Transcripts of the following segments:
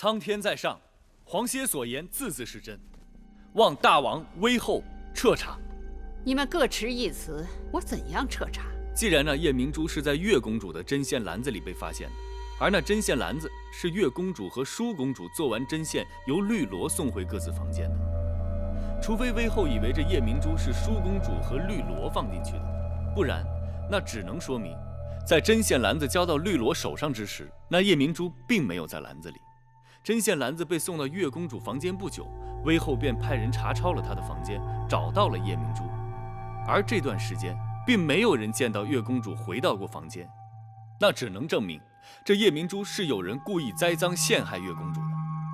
苍天在上，皇歇所言字字是真，望大王威后彻查。你们各持一词，我怎样彻查？既然那夜明珠是在月公主的针线篮子里被发现的，而那针线篮子是月公主和舒公主做完针线由绿萝送回各自房间的，除非威后以为这夜明珠是舒公主和绿萝放进去的，不然那只能说明，在针线篮子交到绿萝手上之时，那夜明珠并没有在篮子里。针线篮子被送到月公主房间不久，威后便派人查抄了她的房间，找到了夜明珠。而这段时间并没有人见到月公主回到过房间，那只能证明这夜明珠是有人故意栽赃陷害月公主的。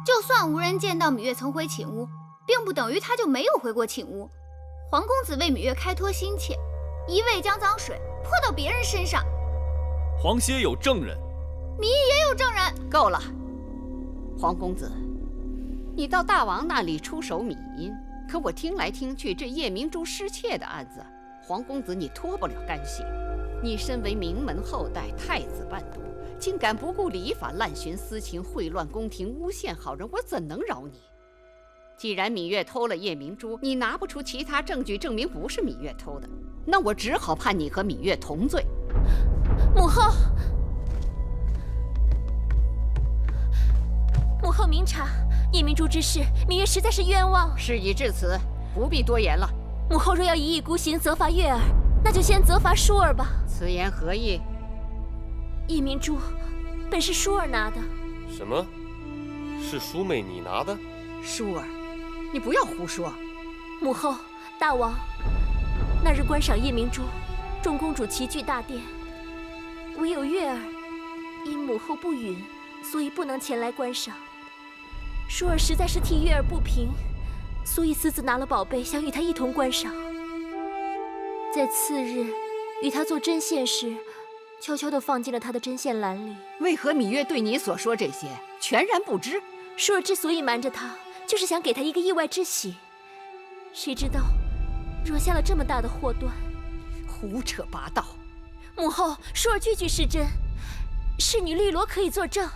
就算无人见到芈月曾回寝屋，并不等于她就没有回过寝屋。黄公子为芈月开脱心切，一味将脏水泼到别人身上。皇歇有证人，芈也有证人。够了，黄公子，你到大王那里出手米阴，可我听来听去，这夜明珠失窃的案子，黄公子你脱不了干系。你身为名门后代，太子伴读，竟敢不顾礼法，滥徇私情，秽乱宫廷，诬陷好人，我怎能饶你？既然芈月偷了夜明珠，你拿不出其他证据证明不是芈月偷的，那我只好判你和芈月同罪。母后，母后明察，夜明珠之事，芈月实在是冤枉。事已至此，不必多言了。母后若要一意孤行责罚月儿，那就先责罚舒儿吧。此言何意？夜明珠本是舒儿拿的。什么？是淑妹你拿的？舒儿，你不要胡说。母后，大王，那日观赏夜明珠，众公主齐聚大殿，唯有月儿因母后不允，所以不能前来观赏。舒儿实在是替月儿不平，所以私自拿了宝贝，想与她一同观赏。在次日与她做针线时，悄悄地放进了她的针线篮里。为何芈月对你所说这些全然不知？舒儿之所以瞒着她，就是想给她一个意外之喜。谁知道惹下了这么大的祸端。胡扯八道！母后，舒儿句句是真，侍女绿萝可以作证。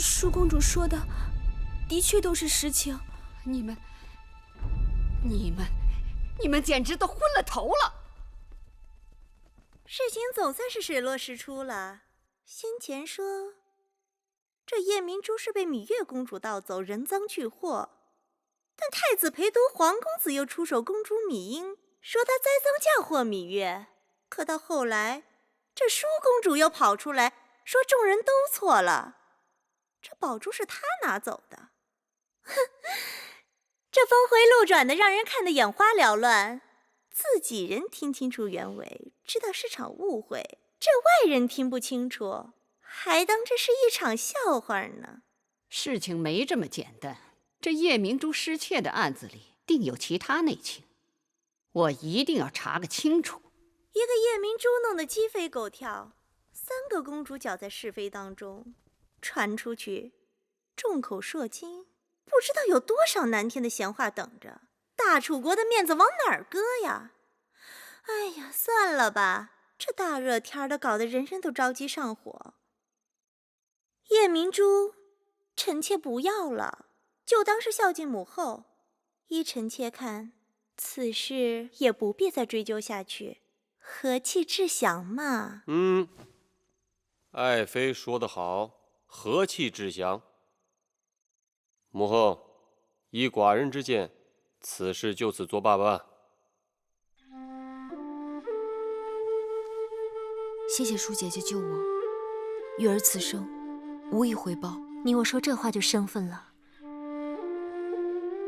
舒公主说的的确都是实情。你们简直都昏了头了！事情总算是水落石出了。先前说这夜明珠是被芈月公主盗走，人赃俱获，但太子陪读黄公子又出手公主芈英，说他栽赃嫁祸芈月。可到后来，这舒公主又跑出来说众人都错了，这宝珠是他拿走的。哼，这峰回路转的让人看得眼花缭乱。自己人听清楚原委，知道是场误会，这外人听不清楚，还当这是一场笑话呢。事情没这么简单，这夜明珠失窃的案子里定有其他内情，我一定要查个清楚。一个夜明珠弄得鸡飞狗跳，3个公主搅在是非当中，传出去，众口铄金，不知道有多少难听的闲话等着。大楚国的面子往哪儿搁呀？哎呀，算了吧，这大热天的搞得人人都着急上火。夜明珠，臣妾不要了，就当是孝敬母后。依臣妾看，此事也不必再追究下去，和气致降嘛。爱妃说得好，和气致降。母后，依寡人之见，此事就此作罢吧。谢谢舒姐姐救我，月儿此生无以回报。你我说这话就生分了。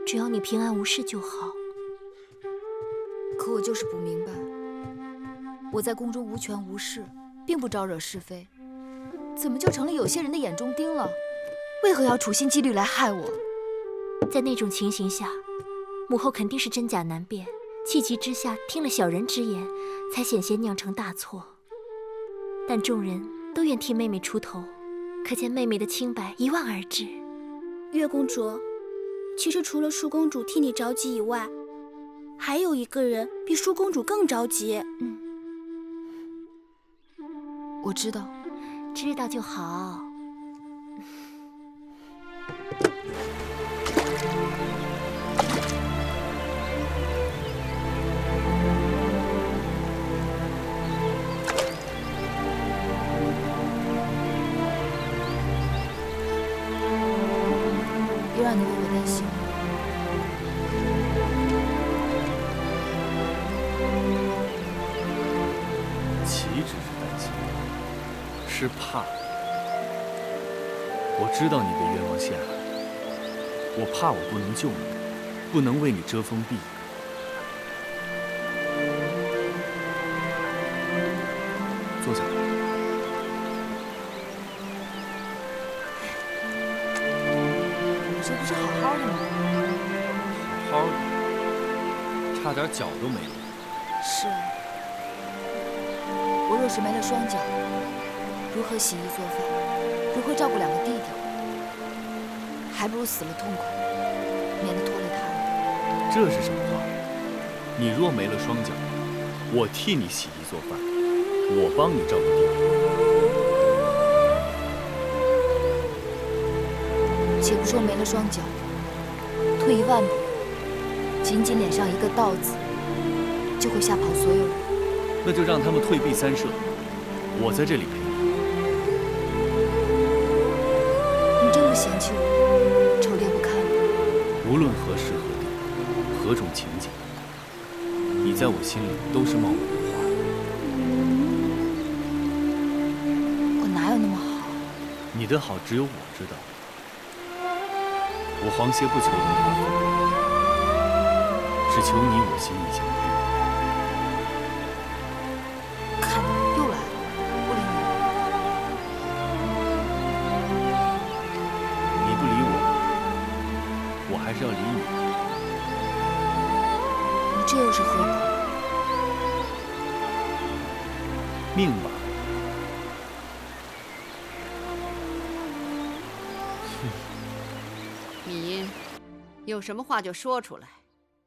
只要你平安无事就好。可我就是不明白，我在宫中无权无势，并不招惹是非，怎么就成了有些人的眼中钉了？为何要处心积虑来害我？在那种情形下，母后肯定是真假难辨，气急之下听了小人之言，才险些酿成大错。但众人都愿替妹妹出头，可见妹妹的清白一望而知。月公主，其实除了舒公主替你着急以外，还有一个人比舒公主更着急。我知道，知道就好。别让你为我担心。岂止是担心，是怕。我知道你被冤枉陷害，我怕我不能救你，不能为你遮风避雨。坐下来。你这不是好好的吗？好好的，差点脚都没了。是啊，我若是没了双脚，如何洗衣做饭，如何照顾2个弟弟？还不如死了痛快，免得拖累他人。这是什么话？你若没了双脚，我替你洗衣做饭，我帮你照顾弟弟。且不说没了双脚，退1万步，仅仅脸上一个刀字，就会吓跑所有人。那就让他们退避3舍，我在这里陪你。你这么嫌弃我，丑劣不堪。无论何时何地，何种情景，你在我心里都是茂木如花。我哪有那么好？你的好只有我知道。我黄歇不求荣华富贵，只求你我心意相通。看又来了，不理你不理我，我还是要理你。你这又是何苦？命吧。米音，有什么话就说出来，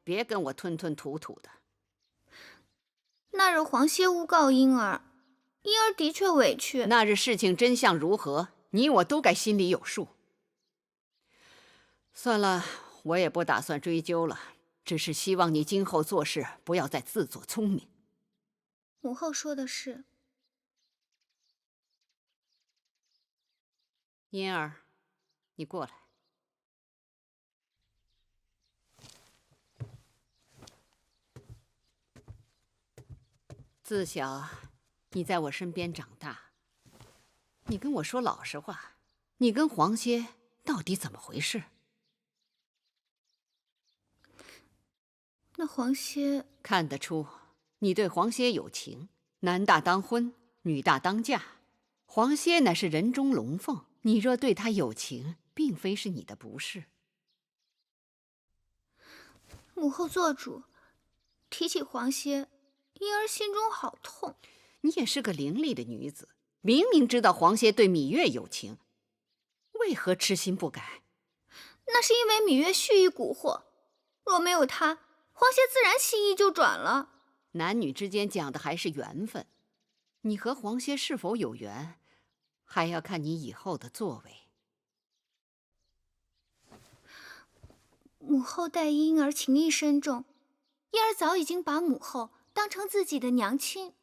别跟我吞吞吐吐的。那日黄歇诬告婴儿，婴儿的确委屈。那日事情真相如何，你我都该心里有数。算了，我也不打算追究了，只是希望你今后做事不要再自作聪明。母后说的是。嫣儿，你过来。自小你在我身边长大，你跟我说老实话，你跟黄歇到底怎么回事？那黄歇看得出你对黄歇有情，男大当婚，女大当嫁。黄歇乃是人中龙凤，你若对他有情，并非是你的不是。母后做主，提起黄歇，婴儿心中好痛。你也是个伶俐的女子，明明知道黄歇对芈月有情，为何痴心不改？那是因为芈月蓄意蛊惑，若没有她，黄歇自然心意就转了。男女之间讲的还是缘分，你和黄歇是否有缘，还要看你以后的作为。母后待婴儿情意深重，婴儿早已经把母后当成自己的娘亲。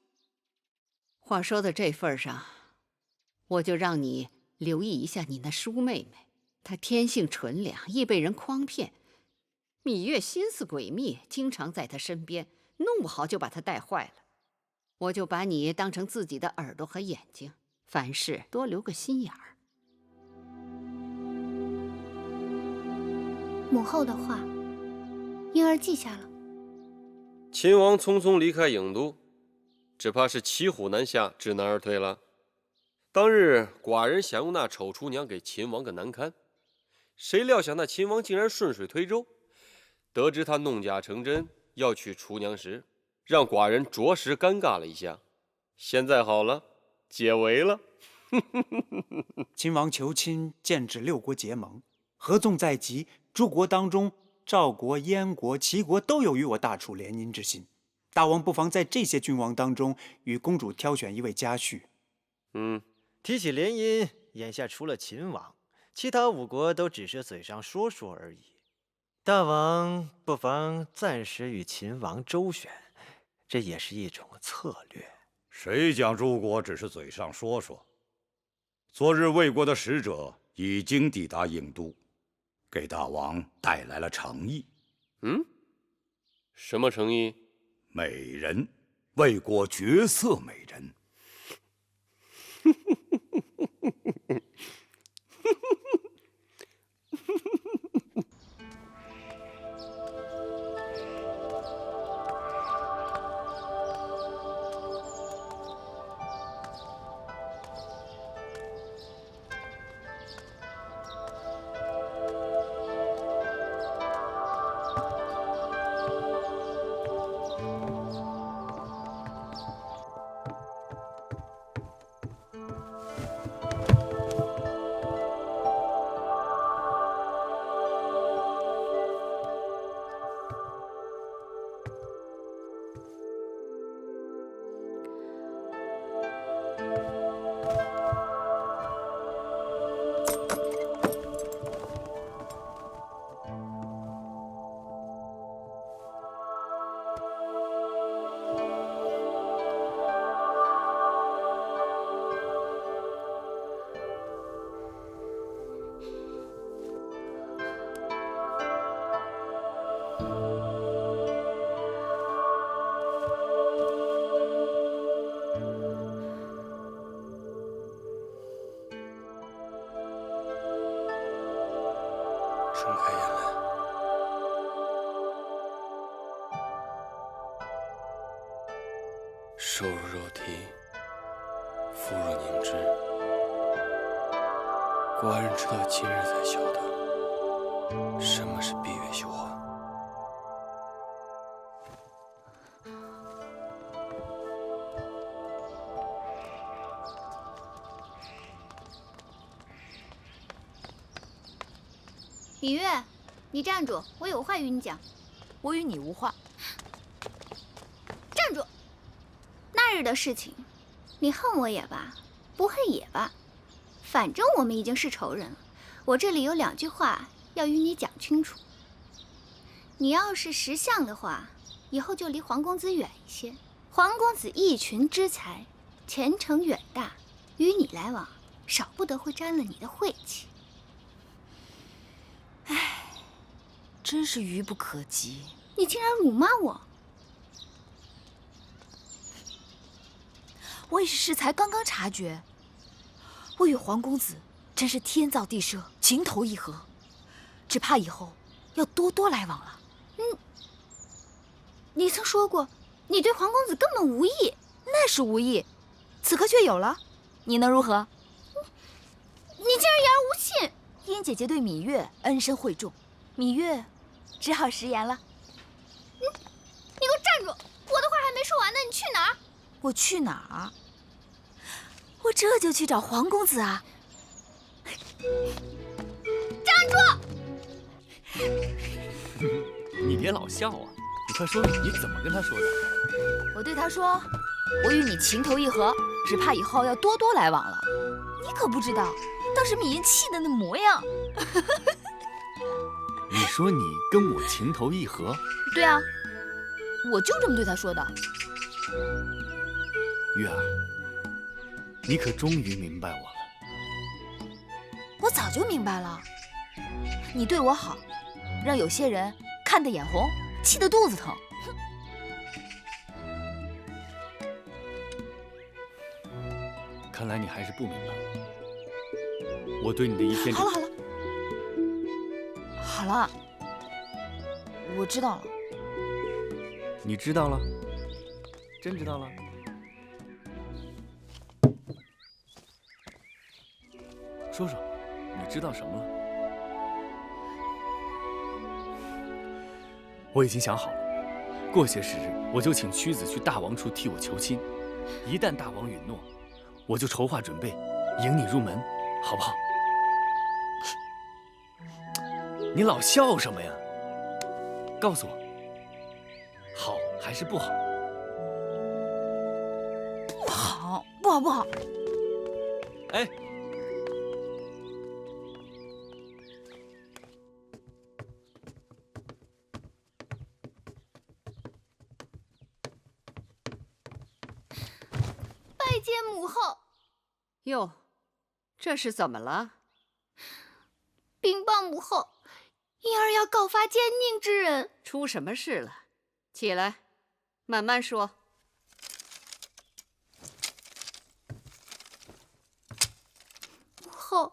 话说到这份上，我就让你留意一下你那叔妹妹，她天性纯良，易被人诓骗。芈月心思诡秘，经常在她身边，弄不好就把她带坏了。我就把你当成自己的耳朵和眼睛，凡事多留个心眼儿。母后的话，婴儿记下了。秦王匆匆离开郢都，只怕是骑虎难下，知难而退了。当日寡人想用那丑厨娘给秦王个难堪，谁料想那秦王竟然顺水推舟，得知他弄假成真要娶厨娘时，让寡人着实尴尬了一下。现在好了，解围了。秦王求亲，剑指6国结盟，合纵在即，诸国当中，赵国、燕国、齐国都有与我大楚联姻之心。大王不妨在这些君王当中，与公主挑选一位佳婿。提起联姻，眼下除了秦王，其他5国都只是嘴上说说而已。大王不妨暂时与秦王周旋，这也是一种策略。谁讲诸国只是嘴上说说？昨日魏国的使者已经抵达郢都，给大王带来了诚意。什么诚意？美人，魏国绝色美人。睁开眼来。瘦如肉体，肤如凝脂。寡人直到今日才晓得，什么是闭月羞花。芈月，你站住！我有话与你讲。我与你无话。站住！那日的事情，你恨我也罢，不恨也罢，反正我们已经是仇人了。我这里有2句话要与你讲清楚。你要是识相的话，以后就离黄公子远一些。黄公子一群之才，前程远大，与你来往，少不得会沾了你的晦气。唉，真是愚不可及。你竟然辱骂我！我也是适才刚刚察觉，我与黄公子真是天造地设，情投意合，只怕以后要多多来往了。你曾说过，你对黄公子根本无意。那是无意，此刻却有了，你能如何？你竟然言而无信！燕姐姐对芈月恩深惠重，芈月只好食言了。你给我站住！我的话还没说完呢，你去哪儿？我去哪儿？我这就去找黄公子啊！站住！你别老笑啊！你快说说你怎么跟他说的？我对他说，我与你情投意合，只怕以后要多多来往了。你可不知道，当时芈月气的那模样。你说你跟我情投意合？对啊，我就这么对他说的。月儿，你可终于明白我了。我早就明白了，你对我好，让有些人看得眼红，气得肚子疼。看来你还是不明白我。我对你的一片……好了，好了，我知道了。你知道了？真知道了？说说，你知道什么了？我已经想好了，过些时日我就请屈子去大王处替我求亲。一旦大王允诺，我就筹划准备，迎你入门，好不好？你老笑什么呀？告诉我，好还是不好？不好！哎，拜见母后。哟，这是怎么了？禀报母后，婴儿要告发奸佞之人。出什么事了？起来，慢慢说。母后，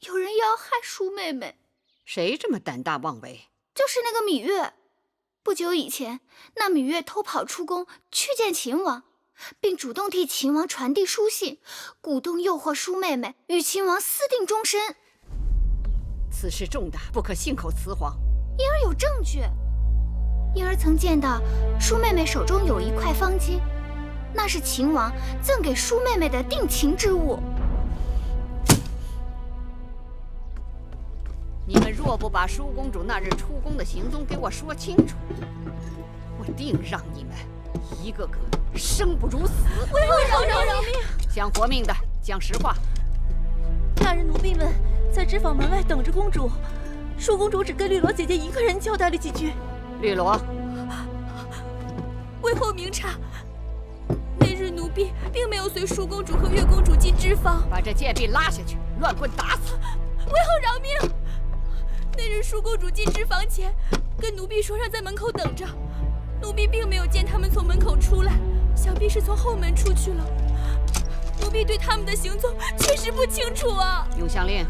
有人要害舒妹妹。谁这么胆大妄为？就是那个芈月。不久以前，那芈月偷跑出宫去见秦王，并主动替秦王传递书信，鼓动诱惑舒妹妹与秦王私定终身。此事重大，不可信口雌黄。婴儿有证据。婴儿曾见到舒妹妹手中有一块方巾，那是秦王赠给舒妹妹的定情之物。你们若不把舒公主那日出宫的行踪给我说清楚，我定让你们一个个生不如死。为后饶命！想活命的讲实话。那日奴婢们在织坊门外等着公主，舒公主只跟绿萝姐姐一个人交代了几句。绿萝，为后明察，那日奴婢并没有随舒公主和月公主进织坊。把这贱婢拉下去，乱棍打死！为后饶命！那日舒公主进织坊前，跟奴婢说让在门口等着，奴婢并没有见他们从门口出来，想必是从后门出去了。奴婢对他们的行踪确实不清楚啊。永香令，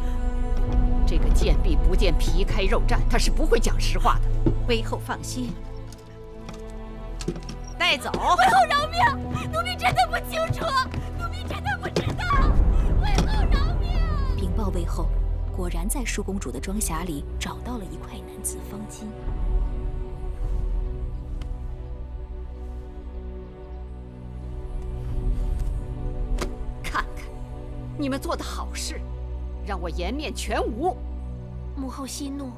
这个贱婢不见皮开肉绽，她是不会讲实话的。为后放心，带走。为后饶命！奴婢真的不清楚，奴婢真的不知道。为后饶命！禀报为后，果然在舒公主的装匣里找到了一块男子方巾。看看，你们做的好事，让我颜面全无。母后息怒。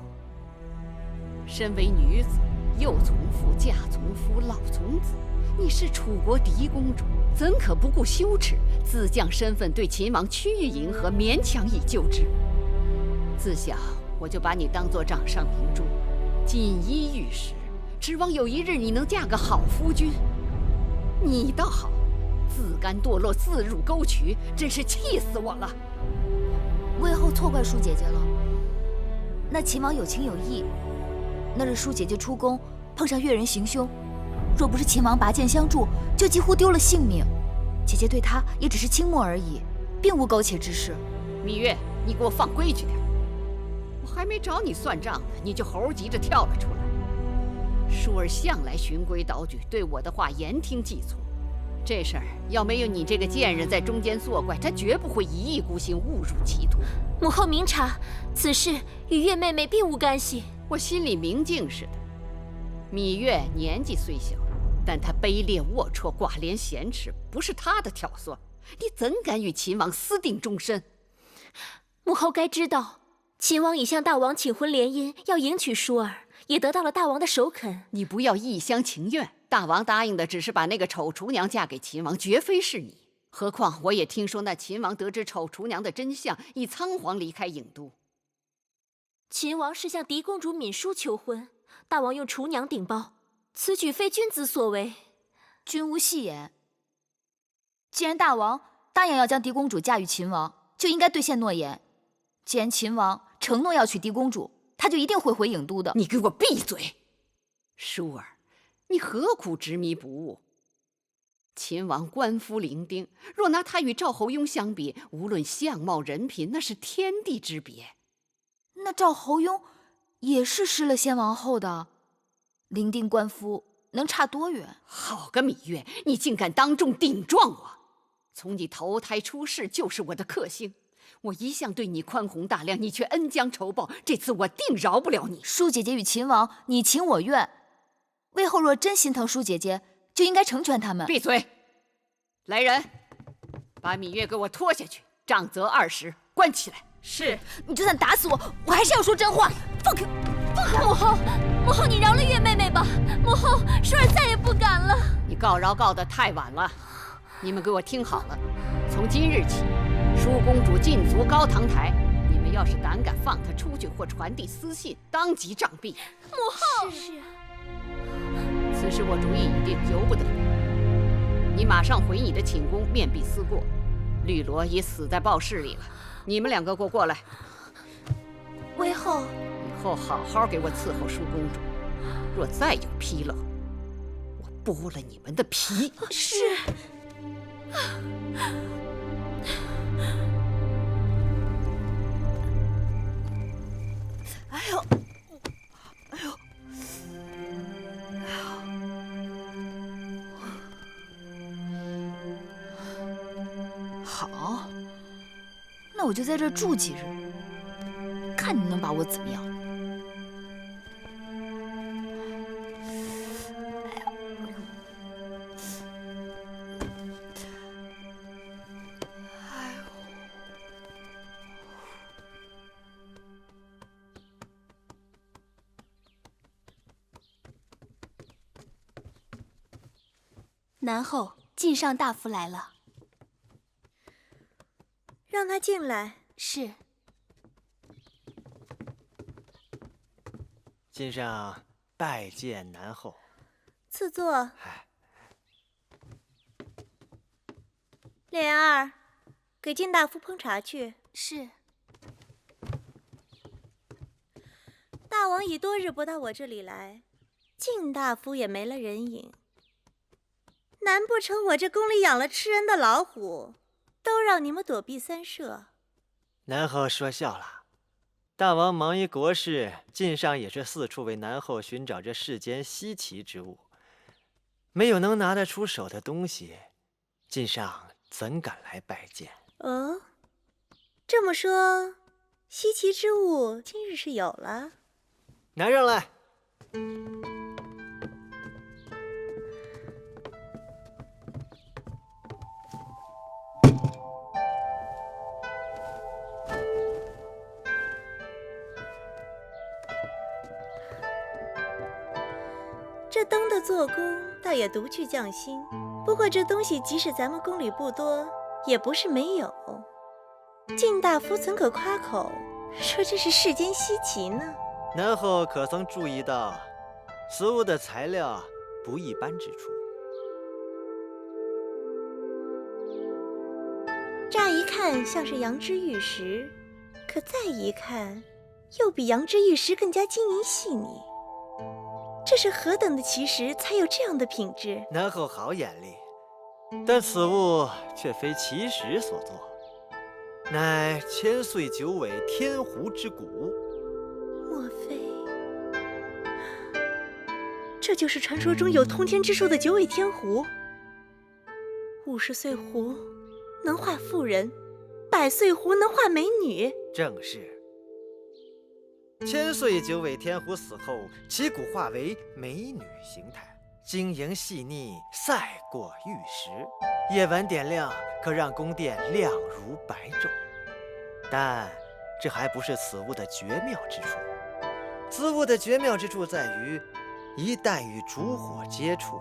身为女子，幼从父，嫁从夫，老从子，你是楚国嫡公主，怎可不顾羞耻，自降身份对秦王屈于迎合，勉强以就之？自小我就把你当作掌上明珠，锦衣玉食，指望有一日你能嫁个好夫君。你倒好，自甘堕落，自入沟渠，真是气死我了。魏后错怪舒姐姐了。那秦王有情有义，那日舒姐姐出宫碰上越人行凶，若不是秦王拔剑相助，就几乎丢了性命。姐姐对他也只是倾慕而已，并无苟且之事。芈月，你给我放规矩点。我还没找你算账呢，你就猴急着跳了出来。舒儿向来循规蹈矩，对我的话言听计从。这事儿要没有你这个贱人在中间作怪，他绝不会一意孤行，误入歧途。母后明察，此事与月妹妹并无干系。我心里明镜似的。芈月年纪虽小，但她卑劣龌龊、寡廉鲜耻，不是她的挑唆，你怎敢与秦王私定终身？母后该知道，秦王已向大王请婚联姻，要迎娶舒儿，也得到了大王的首肯。你不要一厢情愿，大王答应的只是把那个丑厨娘嫁给秦王，绝非是你。何况我也听说那秦王得知丑厨娘的真相，已仓皇离开郢都。秦王是向嫡公主闵淑求婚，大王用厨娘顶包，此举非君子所为。君无戏言。既然大王答应要将嫡公主嫁与秦王，就应该兑现诺言。既然秦王承诺要娶嫡公主，他就一定会回郢都的。你给我闭嘴！舒儿，你何苦执迷不悟？秦王官夫伶仃，若拿他与赵侯雍相比，无论相貌人品，那是天地之别。那赵侯雍也是失了先王后的，伶仃官夫能差多远？好个芈月，你竟敢当众顶撞我！从你投胎出世就是我的克星，我一向对你宽宏大量，你却恩将仇报，这次我定饶不了你。舒姐姐与秦王你情我愿，魏后若真心疼舒姐姐，就应该成全他们。闭嘴！来人，把芈月给我拖下去，杖责20，关起来。是。你就算打死我，我还是要说真话。放开！母后，母后，你饶了月妹妹吧。母后，舒儿再也不敢了。你告饶告得太晚了。你们给我听好了，从今日起，舒公主禁足高堂台，你们要是胆敢放她出去或传递私信，当即杖毙。母后。是。此时我主意已定，由不得你。你马上回你的寝宫，面壁思过。绿萝已死在报室里了，你们两个给我过来。微后，以后好好给我伺候舒公主，若再有纰漏，我剥了你们的皮。是。哎呦，哎呦，好，那我就在这儿住几日，看你能把我怎么样。南后，晋上大夫来了。让他进来。是。晋上拜见南后。赐座。莲儿，给晋大夫烹茶去。是。大王已多日不到我这里来，晋大夫也没了人影。难不成我这宫里养了吃人的老虎，都让你们躲避三舍？南后说笑了，大王忙于国事，晋上也是四处为南后寻找这世间稀奇之物，没有能拿得出手的东西，晋上怎敢来拜见？哦，这么说，稀奇之物今日是有了。拿上来。这灯的做工倒也独具匠心，不过这东西即使咱们宫里不多，也不是没有。晋大夫怎可夸口说这是世间稀奇呢？南后可曾注意到，此物的材料不一般之处？乍一看像是羊脂玉石，可再一看，又比羊脂玉石更加晶莹细腻。这是何等的奇石，才有这样的品质？南后好眼力，但此物却非奇石所作，乃千岁九尾天狐之骨。莫非这就是传说中有通天之术的九尾天狐？50岁狐能化妇人，100岁狐能化美女。正是。千岁九尾天狐死后，其骨化为美女形态，晶莹细腻，赛过玉石。夜晚点亮，可让宫殿亮如白昼。但这还不是此物的绝妙之处。此物的绝妙之处在于，一旦与烛火接触，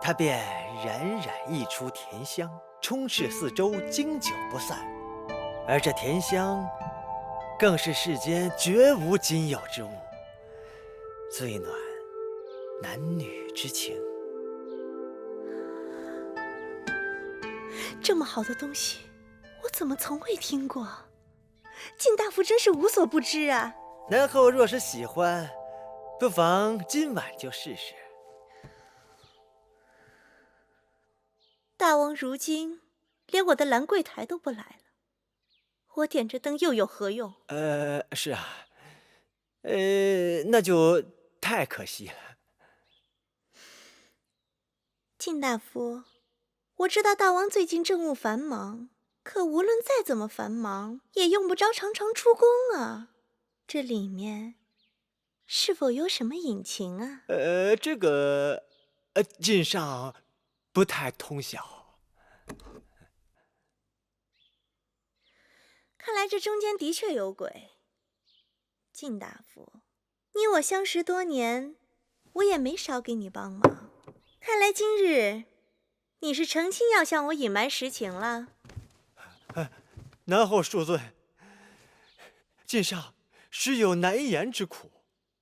它便冉冉溢出甜香，充斥四周，经久不散。而这甜香，更是世间绝无仅有之物，最暖男女之情。这么好的东西，我怎么从未听过？晋大夫真是无所不知啊！南后若是喜欢，不妨今晚就试试。大王如今连我的兰桂台都不来了，我点着灯又有何用？是啊，那就太可惜了。晋大夫，我知道大王最近政务繁忙，可无论再怎么繁忙，也用不着常常出宫啊。这里面是否有什么隐情啊？这个，晋上不太通晓。看来这中间的确有鬼。晋大夫，你我相识多年，我也没少给你帮忙。看来今日你是诚心要向我隐瞒实情了。南后恕罪，晋上实有难言之苦。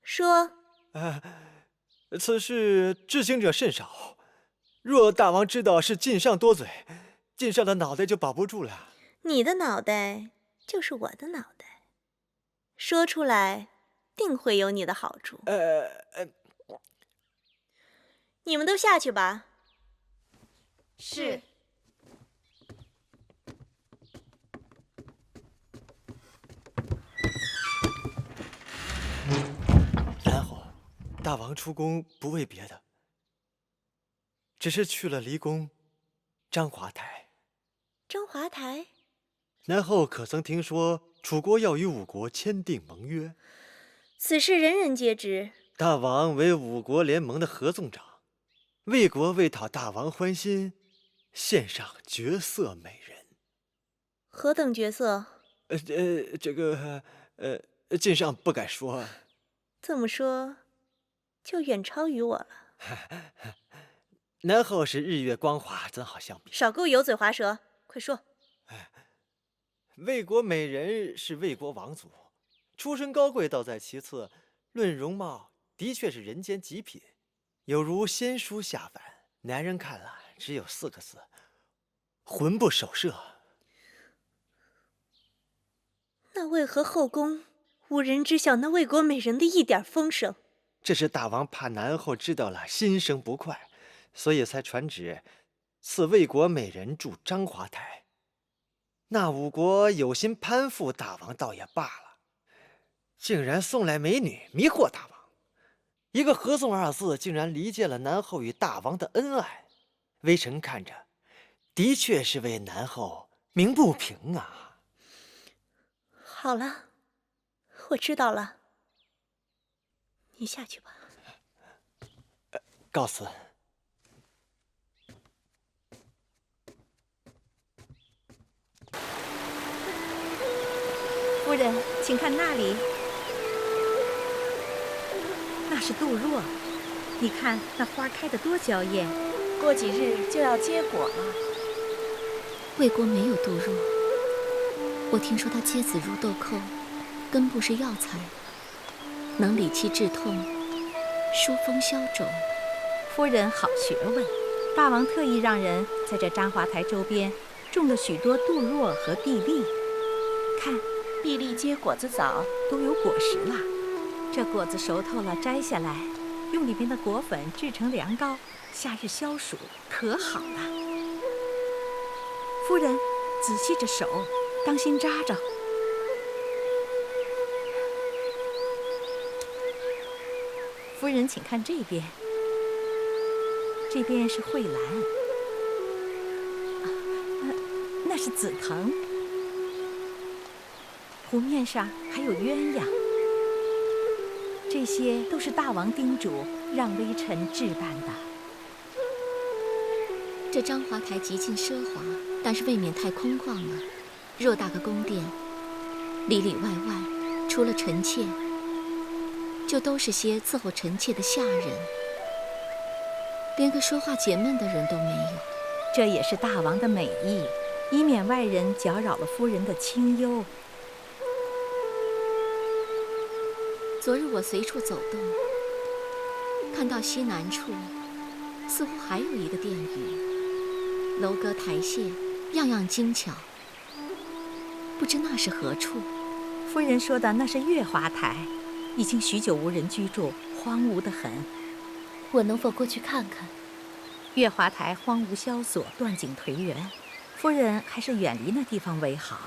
说，此事知情者甚少，若大王知道是晋上多嘴，晋上的脑袋就保不住了。你的脑袋就是我的脑袋，说出来定会有你的好处。你们都下去吧。是。南后，大王出宫不为别的，只是去了离宫章华台。章华台？南后可曾听说楚国要与吴国签订盟约？此事人人皆知。大王为五国联盟的合纵长，魏国为讨大王欢心，献上绝色美人。何等绝色？晋上不敢说。这么说，就远超于我了。南后是日月光华，怎好相比？少给我油嘴滑舌，快说。魏国美人是魏国王族，出身高贵倒在其次，论容貌的确是人间极品，有如仙书下凡。男人看了只有4个字：魂不守舍。那为何后宫无人知晓那魏国美人的一点风声？这是大王怕南后知道了心生不快，所以才传旨赐魏国美人住章华台。那吴国有心攀附大王倒也罢了，竟然送来美女迷惑大王。一个合纵2字，竟然离间了南后与大王的恩爱。微臣看着，的确是为南后鸣不平啊。好了，我知道了。你下去吧。告辞。夫人，请看那里，那是杜若。你看那花开得多娇艳，过几日就要结果了。魏国没有杜若，我听说他接子入豆蔻，根部是药材，能理气治痛，疏风消肿。夫人好学问，大王特意让人在这章华台周边种了许多杜若和碧丽。看，碧丽结果子早，都有果实了。这果子熟透了，摘下来，用里面的果粉制成凉膏，夏日消暑，可好了。夫人，仔细着手，当心扎着。夫人，请看这边，这边是蕙兰，那是紫藤。湖面上还有鸳鸯，这些都是大王叮嘱让微臣置办的。这章华台极尽奢华，但是未免太空旷了。偌大个宫殿，里里外外除了臣妾，就都是些伺候臣妾的下人，连个说话解闷的人都没有。这也是大王的美意，以免外人搅扰了夫人的清幽。昨日我随处走动，看到西南处似乎还有一个殿宇，楼阁台榭样样精巧，不知那是何处。夫人说的那是月华台，已经许久无人居住，荒芜得很。我能否过去看看？月华台荒芜萧索，断井颓垣，夫人还是远离那地方为好。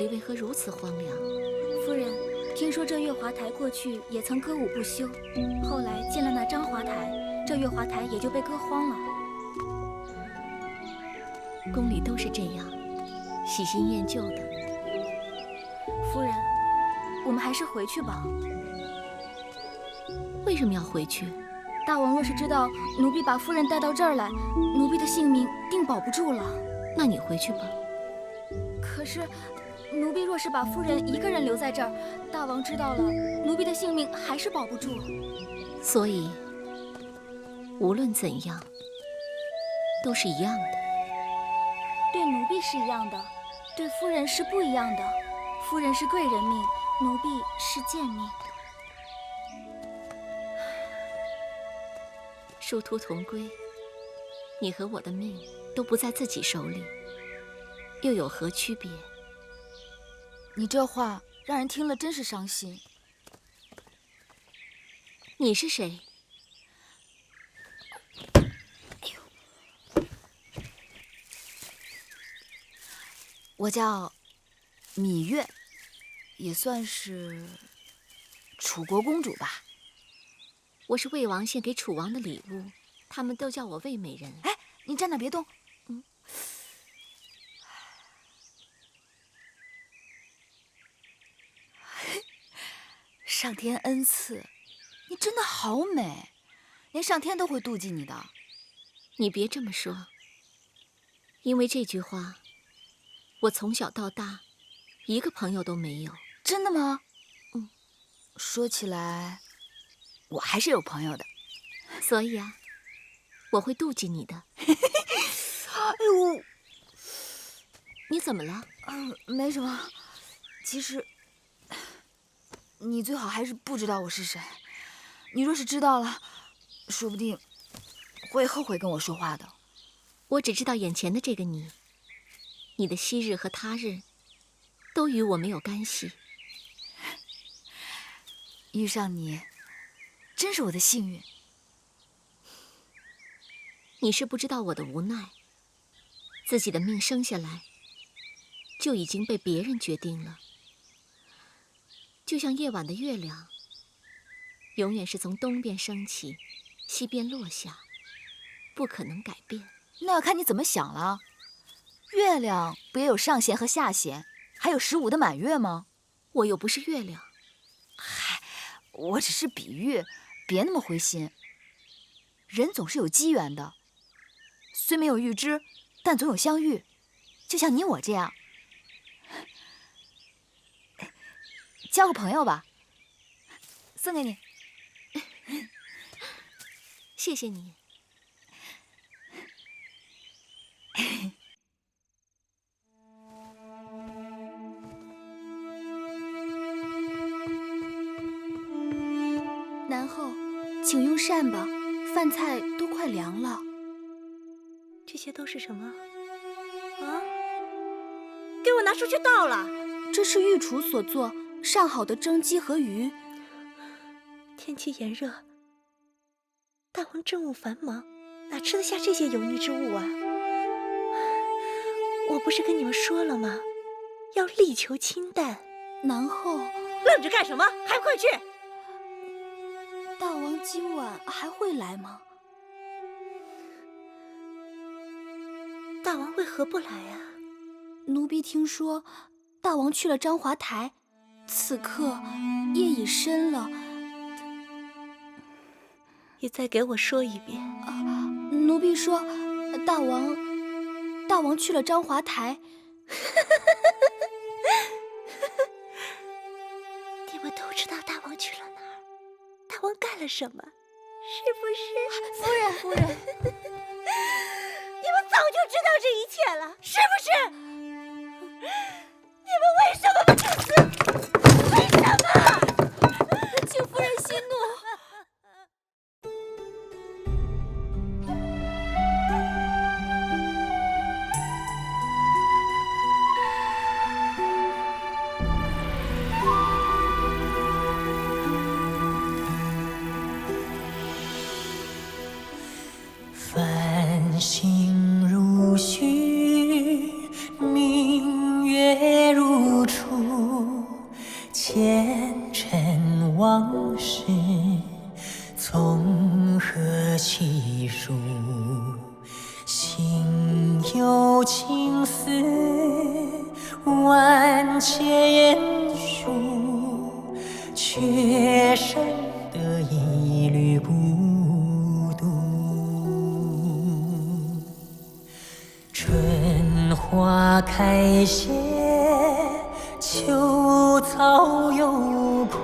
里为何如此荒凉？夫人，听说这月华台过去也曾歌舞不休，后来建了那张华台，这月华台也就被割荒了。宫里都是这样，喜新厌旧的。夫人，我们还是回去吧。为什么要回去？大王若是知道奴婢把夫人带到这儿来，奴婢的性命定保不住了。那你回去吧。可是，奴婢若是把夫人一个人留在这儿，大王知道了，奴婢的性命还是保不住。所以，无论怎样，都是一样的。对奴婢是一样的，对夫人是不一样的。夫人是贵人命，奴婢是贱命。殊途同归，你和我的命都不在自己手里，又有何区别？你这话让人听了真是伤心。你是谁？我叫芈月，也算是楚国公主吧。我是魏王献给楚王的礼物，他们都叫我魏美人。哎，你站那别动。上天恩赐，你真的好美，连上天都会妒忌你的。你别这么说，因为这句话，我从小到大一个朋友都没有。真的吗？说起来，我还是有朋友的。所以啊，我会妒忌你的。哎呦，你怎么了？没什么。其实，你最好还是不知道我是谁。你若是知道了，说不定会后悔跟我说话的。我只知道眼前的这个你，你的昔日和他日，都与我没有干系。遇上你，真是我的幸运。你是不知道我的无奈，自己的命生下来，就已经被别人决定了。就像夜晚的月亮，永远是从东边升起，西边落下，不可能改变。那要看你怎么想了。月亮不也有上弦和下弦，还有15的满月吗？我又不是月亮。嗨，我只是比喻，别那么灰心。人总是有机缘的，虽没有预知，但总有相遇。就像你我这样，交个朋友吧，送给你。谢谢你。南后，请用膳吧，饭菜都快凉了。这些都是什么？啊！给我拿出去倒了！这是御厨所做上好的蒸鸡和鱼。天气炎热，大王政务繁忙，哪吃得下这些油腻之物啊？我不是跟你们说了吗？要力求清淡。南后，愣着干什么？还不快去！大王今晚还会来吗？大王为何不来啊？奴婢听说，大王去了章华台，此刻夜已深了。你再给我说一遍。奴婢说，大王去了章华台。你们都知道大王去了哪儿？大王干了什么？是不是？夫人，你们早就知道这一切了，是不是？你们为什么不去死？为什么？请夫人息怒。繁星如许，明月如初。往事从何起数？心有情丝万千言书，却剩得一缕孤独。春花开谢，秋草又枯，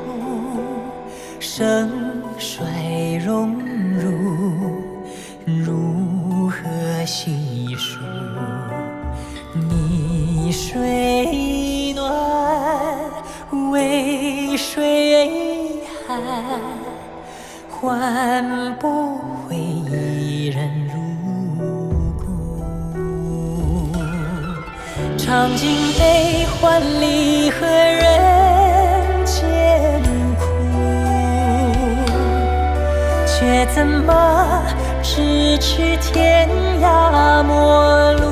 盛衰荣辱，如何细数？泥水暖，渭水寒，换不回一人如故。尝尽悲欢离合人间苦，却怎么咫尺天涯陌路？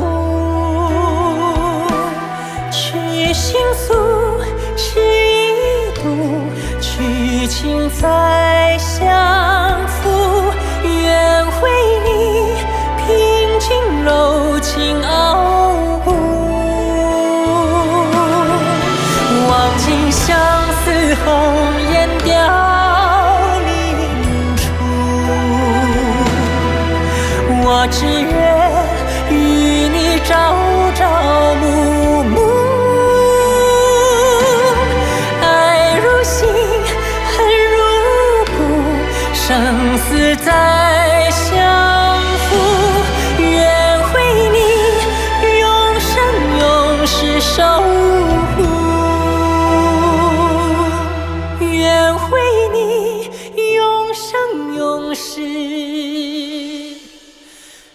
去心诉，是一度，去情再相负。愿为你凭尽柔情傲骨，望尽相思红颜凋零处。我只愿与你朝朝暮暮，爱如星，恨如骨，生死再相负。愿为你永生永世守护，愿为你永生永世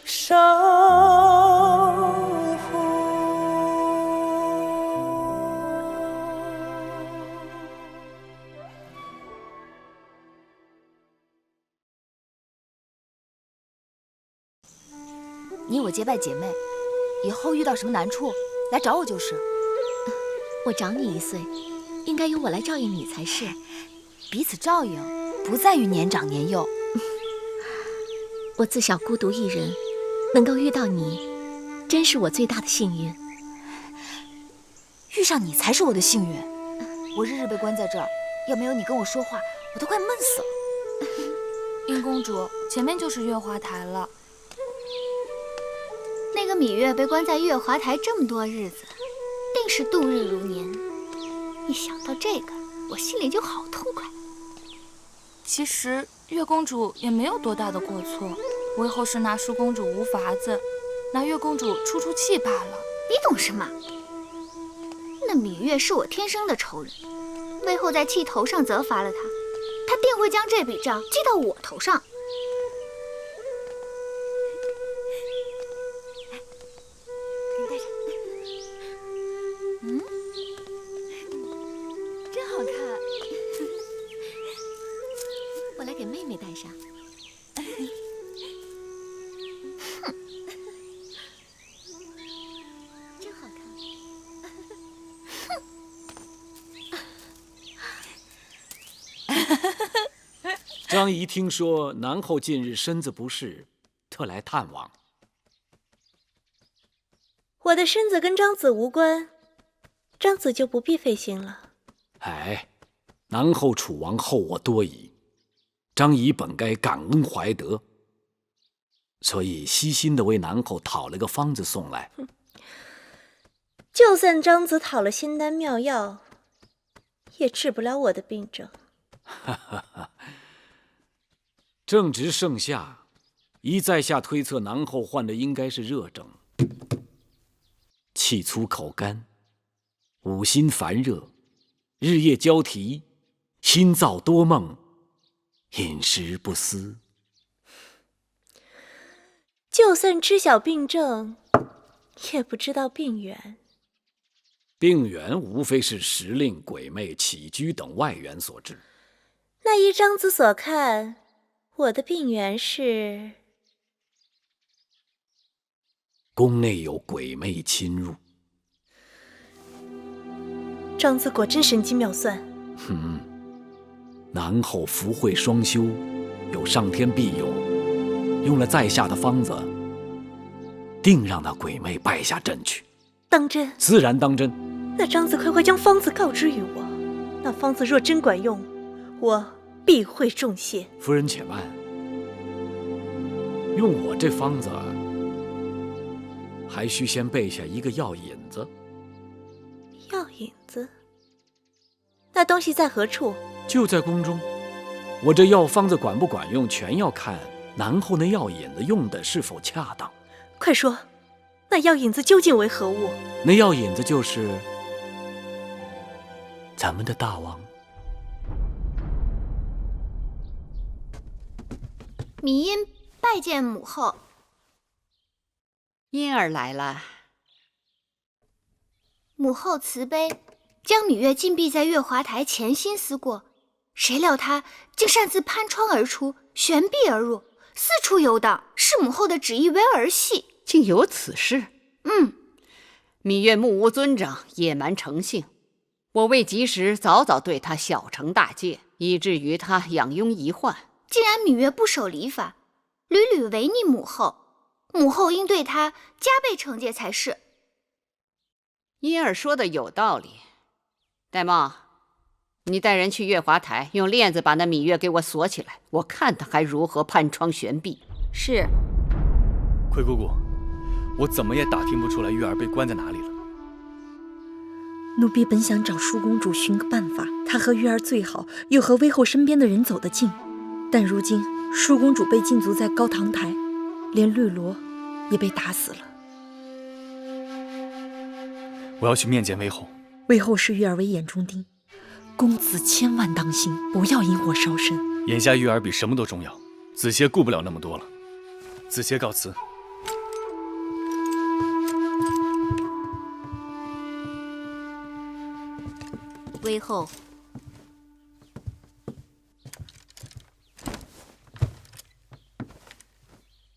守护。你我结拜姐妹，以后遇到什么难处来找我就是。我长你1岁，应该由我来照应你才是。彼此照应，不在于年长年幼。我自小孤独一人，能够遇到你，真是我最大的幸运。遇上你才是我的幸运。我日日被关在这儿，要没有你跟我说话，我都快闷死了。殷公主，前面就是月华台了。那个芈月被关在月华台这么多日子，定是度日如年。一想到这个，我心里就好痛快。其实月公主也没有多大的过错，为后是拿舒公主无法子，拿月公主出气罢了。你懂什么？那芈月是我天生的仇人，魏后在气头上责罚了她，她定会将这笔账记到我头上。真好看，我来给妹妹戴上。真好看。张仪听说南后近日身子不适，特来探望。我的身子跟张子无关，张子就不必费心了。哎，南后楚王厚我多矣，张仪本该感恩怀德，所以悉心的为南后讨了个方子送来。就算张子讨了仙丹妙药，也治不了我的病症。正值盛夏，依在下推测，南后患的应该是热症，气粗口干，五心烦热，日夜交替，心躁多梦，饮食不思。就算知晓病症，也不知道病源。病源无非是时令、鬼魅、起居等外源所致。那依张子所看，我的病源是宫内有鬼魅侵入。张子果真神机妙算。南后福慧双修，有上天庇佑，用了在下的方子，定让那鬼魅败下阵去。当真？自然当真。那张子快将方子告知于我，那方子若真管用，我必会重谢。夫人且慢，用我这方子，还需先备下一个药引子。药引子？那东西在何处？就在宫中。我这药方子管不管用，全要看南后那药引子用的是否恰当。快说，那药引子究竟为何物？那药引子就是咱们的大王。米因拜见母后。因儿来了。母后慈悲，将芈月禁闭在月华台，潜心思过，谁料她竟擅自攀窗而出，悬壁而入，四处游荡，视母后的旨意为儿戏。竟有此事？芈月目无尊长，野蛮成性，我未及时早早对她小惩大戒，以至于她养庸遗患。既然芈月不守礼法，屡屡违逆母后，母后应对她加倍惩戒才是。因儿说的有道理。戴帽，你带人去月华台，用链子把那芈月给我锁起来，我看她还如何攀窗悬壁。是。魁姑姑，我怎么也打听不出来月儿被关在哪里了。奴婢本想找舒公主寻个办法，她和月儿最好，又和威后身边的人走得近。但如今舒公主被禁足在高堂台，连绿萝也被打死了。我要去面见威后。威后视月儿为眼中钉，公子千万当心，不要引火烧身。眼下月儿比什么都重要，子歇顾不了那么多了。子歇告辞。威后，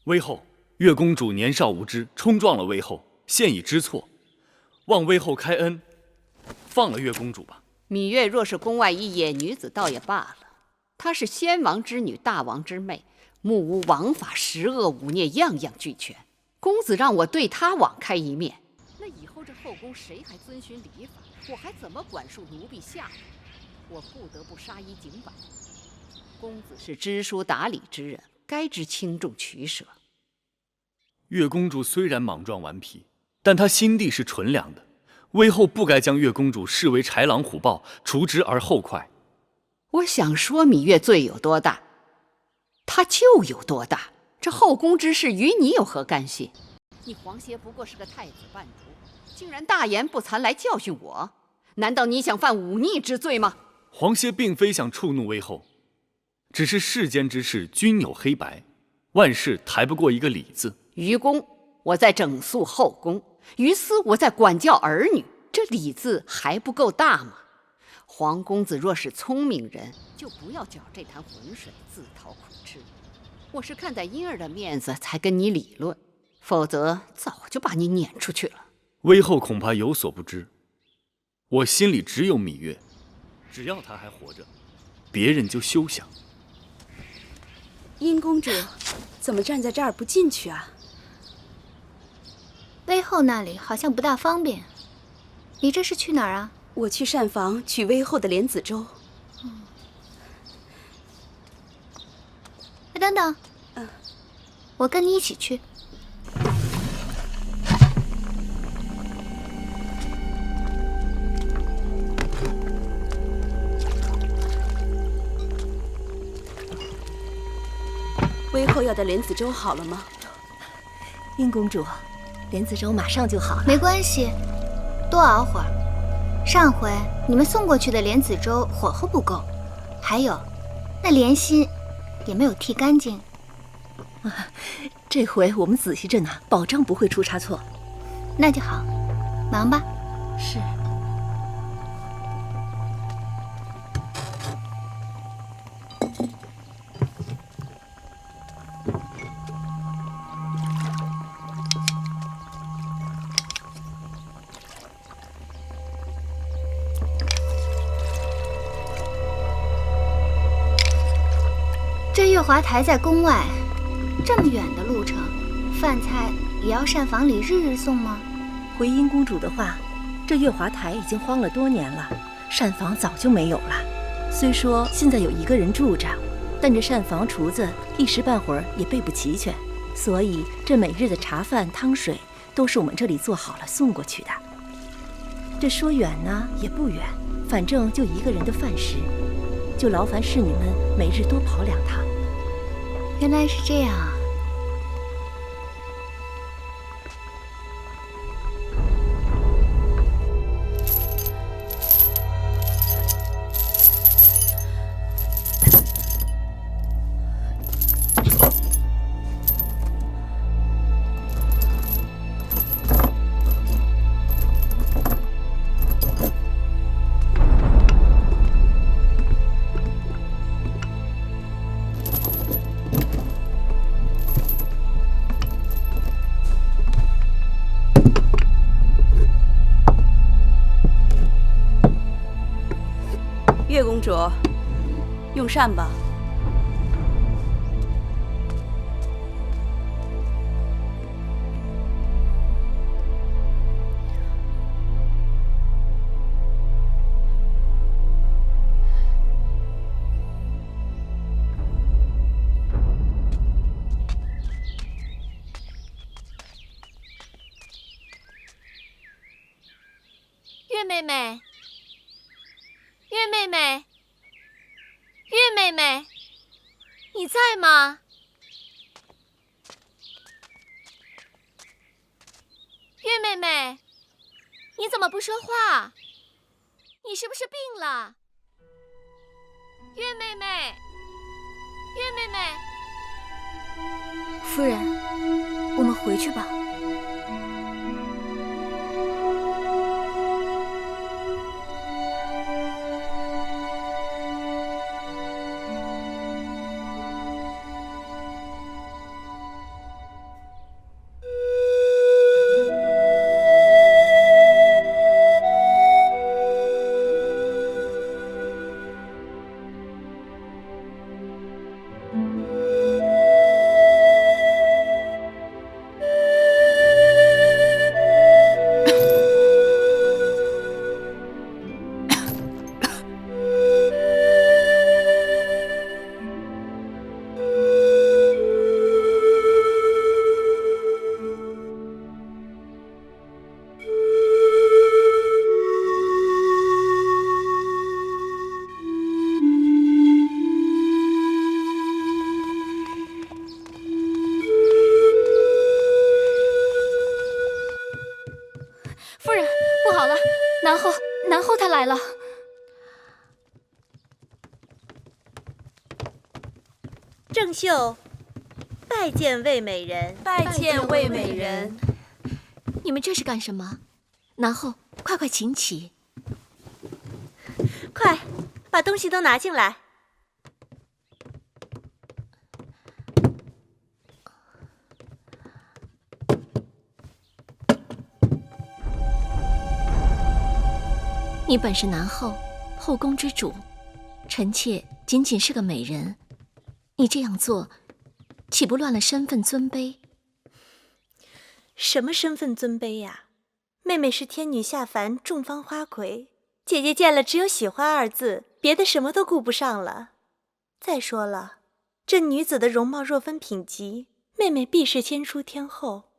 威后，月公主年少无知，冲撞了威后，现已知错，望威后开恩，放了月公主吧。芈月若是宫外一野女子，倒也罢了。她是先王之女，大王之妹，目无王法，十恶五孽，样样俱全。公子让我对她网开一面，那以后这后宫谁还遵循礼法？我还怎么管束奴婢下人？我不得不杀一儆百。公子是知书达理之人，该知轻重取舍。月公主虽然莽撞顽皮，但她心地是纯良的。威后不该将月公主视为豺狼虎豹，除之而后快。我想说，芈月罪有多大，她就有多大。这后宫之事与你有何干系？你皇协不过是个太子伴读，竟然大言不惭来教训我，难道你想犯忤逆之罪吗？皇协并非想触怒威后，只是世间之事均有黑白，万事抬不过一个理字。于公，我在整肃后宫；于私，我在管教儿女。这理字还不够大吗？皇公子若是聪明人，就不要搅这潭浑水，自讨苦吃。我是看在婴儿的面子才跟你理论，否则早就把你撵出去了。威后恐怕有所不知，我心里只有芈月，只要她还活着，别人就休想。殷公主，怎么站在这儿不进去啊？威后那里好像不大方便。你这是去哪儿啊？我去膳房取威后的莲子粥。等等，我跟你一起去。威后要的莲子粥好了吗？殷公主，莲子粥马上就好了。没关系，多熬会儿。上回你们送过去的莲子粥火候不够，还有那莲心也没有剔干净。这回我们仔细着呢，保证不会出差错。那就好，忙吧。是。这月华台在宫外，这么远的路程，饭菜也要膳房里日日送吗？回音公主的话，这月华台已经荒了多年了，膳房早就没有了。虽说现在有一个人住着，但这膳房厨子一时半会儿也备不齐全，所以这每日的茶饭汤水都是我们这里做好了送过去的。这说远呢也不远，反正就一个人的饭食，就劳烦侍女们每日多跑2趟。原来是这样啊。月公主，用膳吧。月妹妹。月妹妹，月妹妹，你在吗？月妹妹，你怎么不说话？你是不是病了？月妹妹，月妹妹，夫人，我们回去吧。南后他来了。郑袖，拜见魏美人。拜见魏美人。你们这是干什么？南后，快请起。快，把东西都拿进来。你本是南后，后宫之主，臣妾仅仅是个美人，你这样做，岂不乱了身份尊卑？什么身份尊卑呀？妹妹是天女下凡，众芳花魁，姐姐见了只有喜欢2字，别的什么都顾不上了。再说了，这女子的容貌若分品级，妹妹必是先出天后，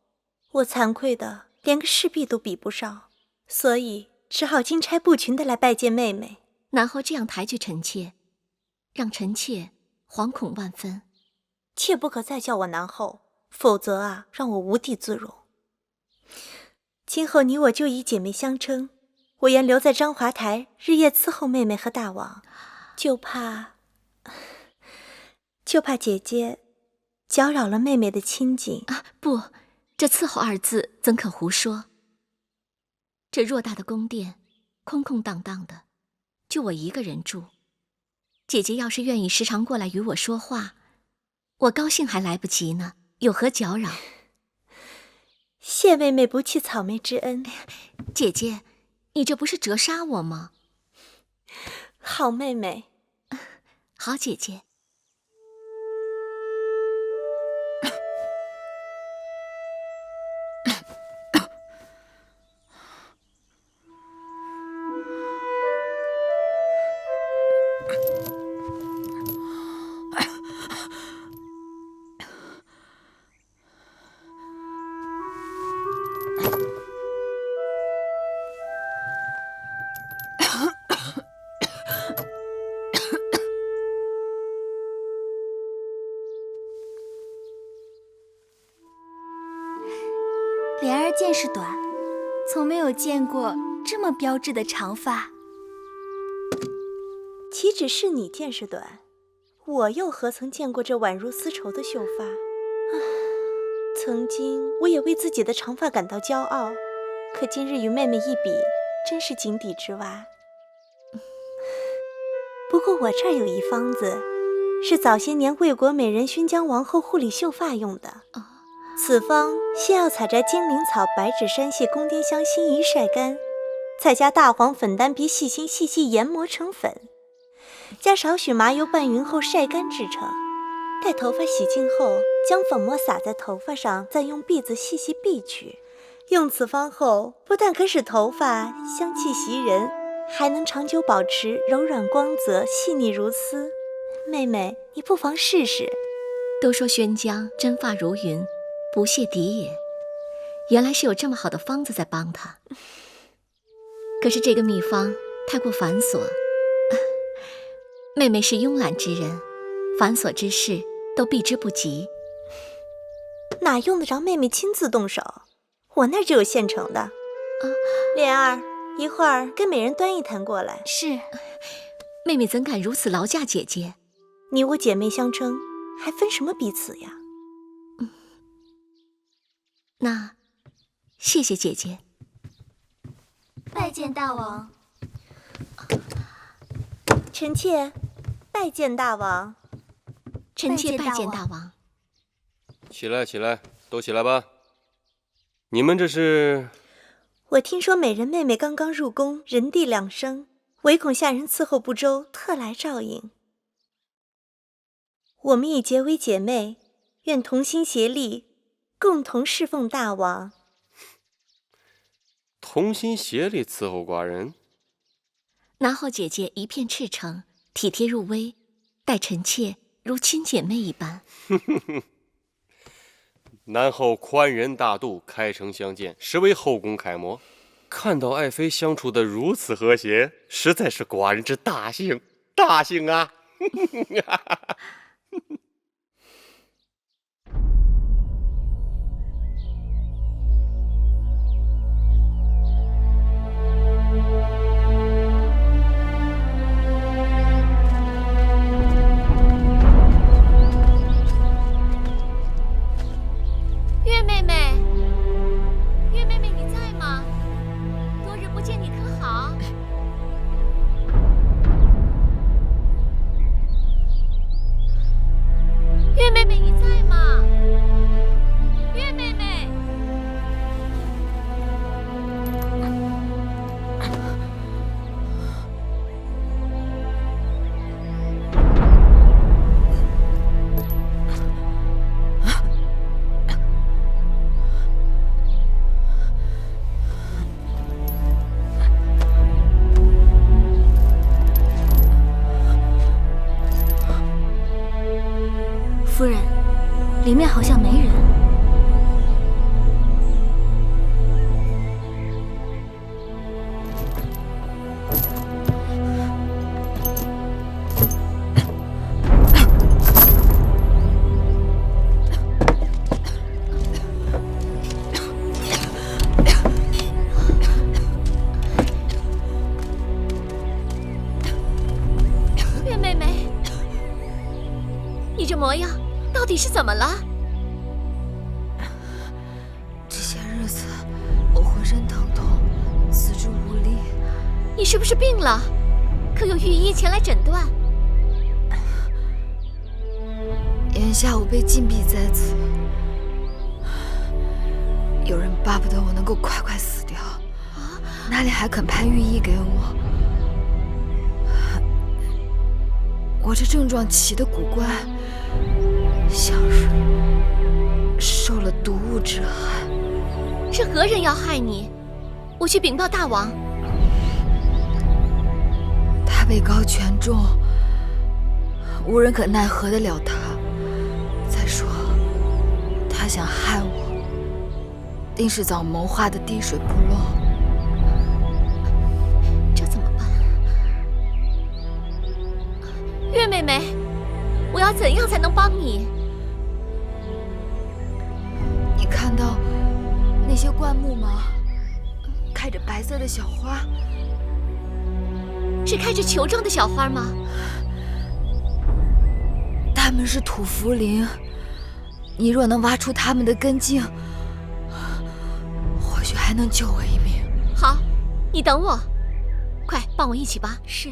我惭愧的连个侍婢都比不上，所以只好金钗布裙的来拜见妹妹。南后这样抬举臣妾，让臣妾惶恐万分。切不可再叫我南后，否则啊，让我无地自容。今后你我就以姐妹相称，我愿留在章华台，日夜伺候妹妹和大王，就怕姐姐搅扰了妹妹的清静。不，这伺候2字怎可胡说？这偌大的宫殿，空空荡荡的，就我一个人住。姐姐要是愿意时常过来与我说话，我高兴还来不及呢，有何搅扰？谢妹妹不弃草莓之恩。姐姐，你这不是折杀我吗？好妹妹。好姐姐。莲儿见识短，从没有见过这么标致的长发。岂止是你见识短，我又何曾见过这宛如丝绸的秀发？曾经我也为自己的长发感到骄傲，可今日与妹妹一比，真是井底之蛙。不过我这儿有一方子，是早些年魏国美人勋姜王后护理秀发用的。此方先要采摘金鳞草、白芷、山泻、宫滇香、辛夷晒干，再加大黄、粉丹皮、细辛细细研磨成粉，加少许麻油拌匀后晒干制成。待头发洗净后，将粉末撒在头发上，再用篦子细细篦去。用此方后，不但可使头发香气袭人，还能长久保持柔软光泽、细腻如丝。妹妹，你不妨试试。都说宣姜真发如云，不屑敌也。原来是有这么好的方子在帮他。可是这个秘方太过繁琐，妹妹是慵懒之人，繁琐之事都避之不及。哪用得着妹妹亲自动手？我那儿就有现成的。莲儿，一会儿跟美人端一坛过来。是。妹妹怎敢如此劳驾姐姐？你我姐妹相称，还分什么彼此呀？那谢谢姐姐。拜见大王。臣妾拜见大王。臣妾拜见大王。起来，起来，都起来吧。你们这是？我听说美人妹妹刚刚入宫，人地两生，唯恐下人伺候不周，特来照应。我们已结为姐妹，愿同心协力，共同侍奉大王。同心协力伺候寡人。南后姐姐一片赤诚，体贴入微，待臣妾如亲姐妹一般。南后宽仁大度，开诚相见，实为后宫楷模。看到爱妃相处得如此和谐，实在是寡人之大幸，大幸啊！月妹妹，月妹妹，你在吗？多日不见，你可好？月妹妹，你在吗？月妹妹。夫人，里面好像没人。月妹妹，你这模样到底是怎么了？这些日子我浑身疼痛，四肢无力。你是不是病了？可有御医前来诊断？眼下我被禁闭在此，有人巴不得我能够快快死掉，哪里还肯派御医给我？我这症状起得古怪，像是受了毒物之害。是何人要害你？我去禀报大王。他位高权重，无人可奈何得了他。再说，他想害我，定是早谋划的滴水不漏。这怎么办？月妹妹，我要怎样才能帮你？你看到那些灌木吗？开着白色的小花，是开着球状的小花吗？它们是土茯苓，你若能挖出它们的根茎，或许还能救我一命。好，你等我，快帮我一起拔。是。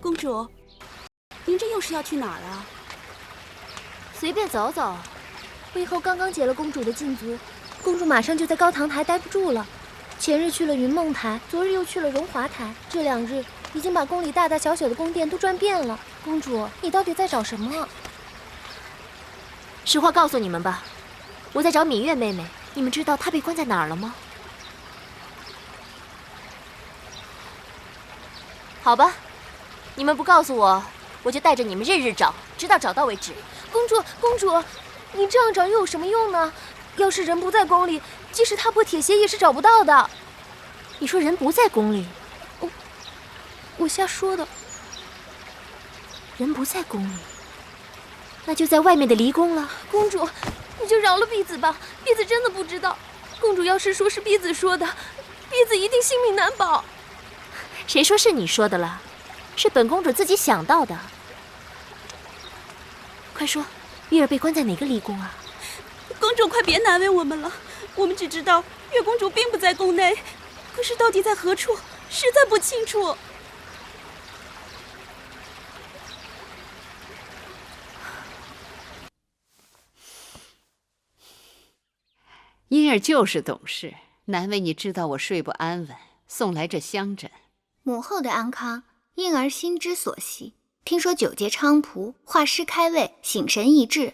公主，您这又是要去哪儿啊？随便走走。魏后刚刚解了公主的禁足，公主马上就在高堂台待不住了。前日去了云梦台，昨日又去了荣华台，这2日已经把宫里大大小小的宫殿都转遍了。公主，你到底在找什么？实话告诉你们吧，我在找芈月妹妹。你们知道她被关在哪儿了吗？好吧。你们不告诉我，我就带着你们日日找，直到找到为止。公主，公主，你这样找又有什么用呢？要是人不在宫里，即使踏破铁鞋也是找不到的。你说人不在宫里？我瞎说的。人不在宫里，那就在外面的离宫了。公主，你就饶了婢子吧，婢子真的不知道。公主要是说是婢子说的，婢子一定性命难保。谁说是你说的了？是本公主自己想到的。快说，月儿被关在哪个离宫啊？公主，快别难为我们了，我们只知道月公主并不在宫内，可是到底在何处，实在不清楚。因儿就是懂事，难为你知道我睡不安稳，送来这香枕。母后的安康，因儿心之所系。听说9节菖蒲、画师开胃、醒神益智；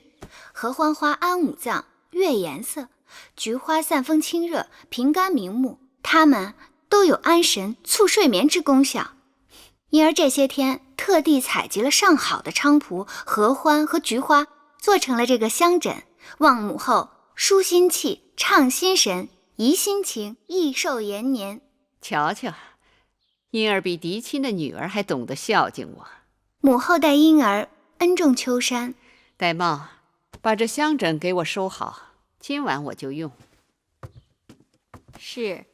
合欢花安五脏、悦颜色；菊花散风清热、平肝明目，它们都有安神、促睡眠之功效。因儿这些天特地采集了上好的菖蒲、合欢和菊花，做成了这个香枕，望母后舒心气、畅心神、怡心情、益寿延年。瞧瞧，因儿比嫡亲的女儿还懂得孝敬我。母后待因儿恩重秋山。玳瑁，把这香枕给我收好，今晚我就用。是。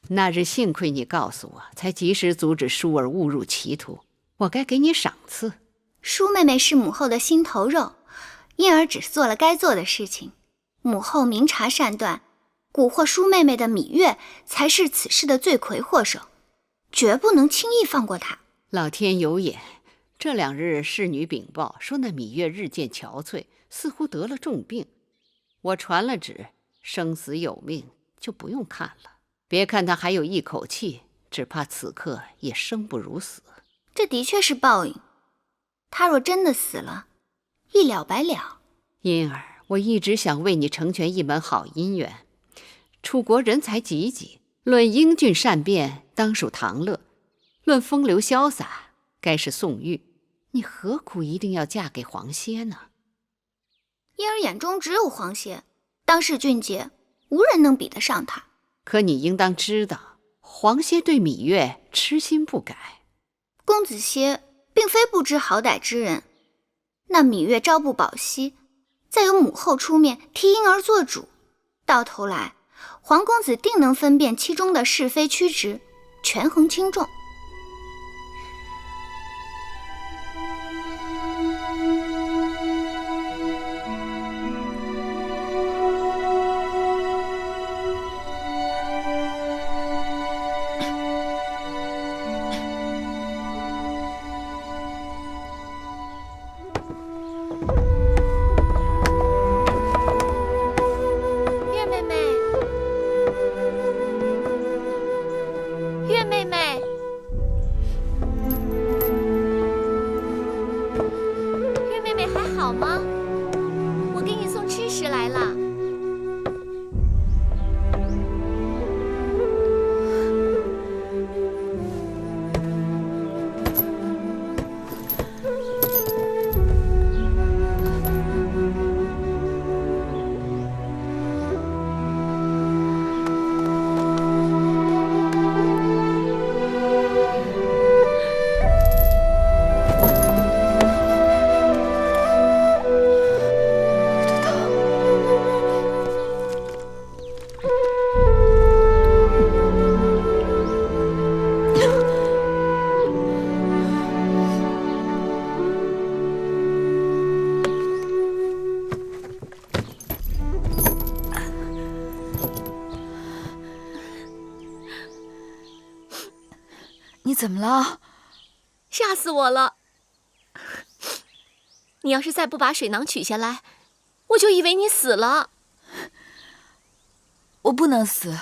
那日幸亏你告诉我，才及时阻止舒儿误入歧途，我该给你赏赐。舒妹妹是母后的心头肉，因儿只是做了该做的事情。母后明察善断，蛊惑舒妹妹的芈月才是此事的罪魁祸首，绝不能轻易放过她。老天有眼，这2日侍女禀报说那芈月日渐憔悴，似乎得了重病。我传了旨，生死有命，就不用看了。别看她还有一口气，只怕此刻也生不如死。这的确是报应。她若真的死了，一了百了。因儿，我一直想为你成全一门好姻缘。楚国人才济济，论英俊善辩，当属唐乐；论风流潇洒，该是宋玉。你何苦一定要嫁给黄歇呢？因儿眼中只有黄歇，当世俊杰，无人能比得上他。可你应当知道，皇歇对芈月痴心不改。公子歇并非不知好歹之人，那芈月朝不保夕，再由母后出面替婴儿做主，到头来皇公子定能分辨其中的是非曲直，权衡轻重。你怎么了？吓死我了！你要是再不把水囊取下来，我就以为你死了。我不能死，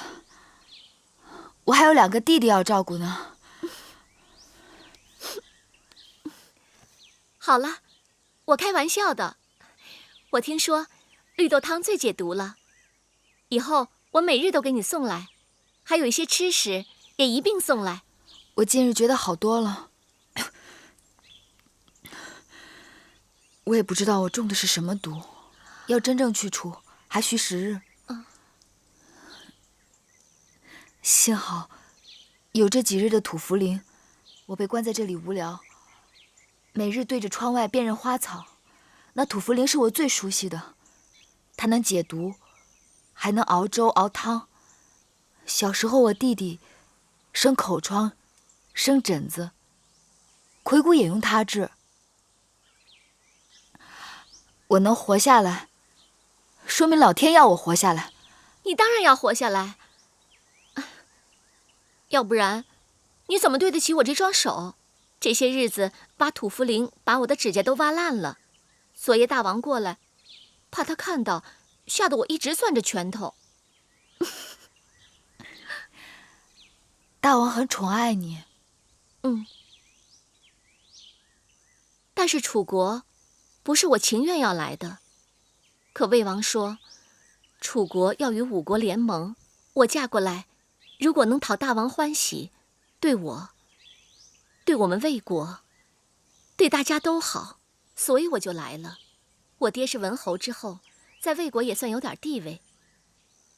我还有2个弟弟要照顾呢。好了，我开玩笑的。我听说绿豆汤最解毒了，以后我每日都给你送来，还有一些吃食也一并送来。我近日觉得好多了，我也不知道我中的是什么毒，要真正去除还需时日。幸好有这几日的土茯苓，我被关在这里无聊，每日对着窗外辨认花草。那土茯苓是我最熟悉的，它能解毒，还能熬粥熬汤。小时候我弟弟生口疮生疹子，魁骨也用它治。我能活下来，说明老天要我活下来。你当然要活下来，要不然你怎么对得起我这双手？这些日子挖土茯苓把我的指甲都挖烂了，昨夜大王过来，怕他看到，吓得我一直攥着拳头。大王很宠爱你。但是楚国不是我情愿要来的，可魏王说楚国要与5国联盟，我嫁过来，如果能讨大王欢喜，对我，对我们魏国，对大家都好，所以我就来了。我爹是文侯之后，在魏国也算有点地位，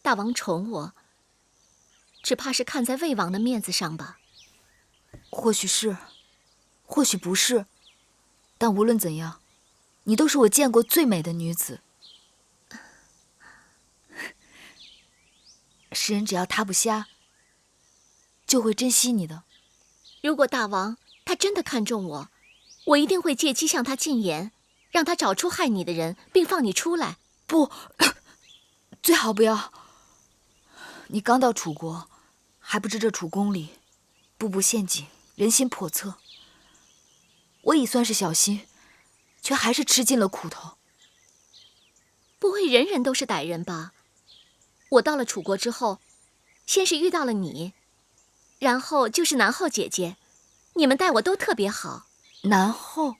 大王宠我，只怕是看在魏王的面子上吧。或许是，或许不是，但无论怎样，你都是我见过最美的女子。世人只要他不瞎，就会珍惜你的。如果大王他真的看中我，我一定会借机向他进言，让他找出害你的人，并放你出来。不，最好不要。你刚到楚国，还不知这楚宫里步步陷阱，人心叵测。我已算是小心，却还是吃尽了苦头。不会人人都是歹人吧？我到了楚国之后，先是遇到了你，然后就是南后姐姐，你们待我都特别好。南后？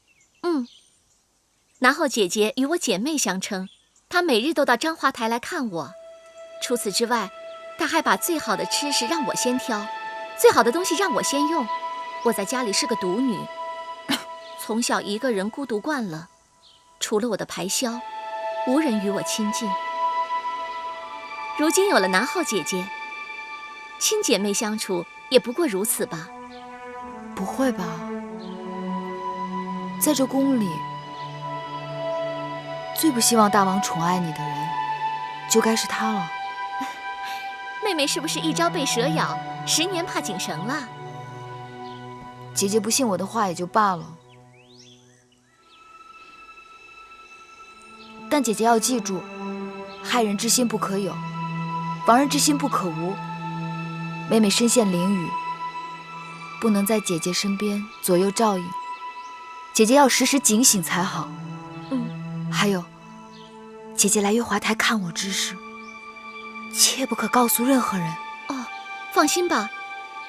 南后姐姐与我姐妹相称，她每日都到章华台来看我。除此之外，她还把最好的吃食让我先挑，最好的东西让我先用。我在家里是个独女，从小一个人孤独惯了，除了我的排箫，无人与我亲近。如今有了南后姐姐，亲姐妹相处也不过如此吧。不会吧？在这宫里，最不希望大王宠爱你的人，就该是他了。妹妹是不是一朝被蛇咬，10年怕井绳了？姐姐不信我的话也就罢了，但姐姐要记住，害人之心不可有，防人之心不可无。妹妹身陷囹圄，不能在姐姐身边左右照应，姐姐要时时警醒才好。还有，姐姐来月华台看我之事，切不可告诉任何人。哦，放心吧，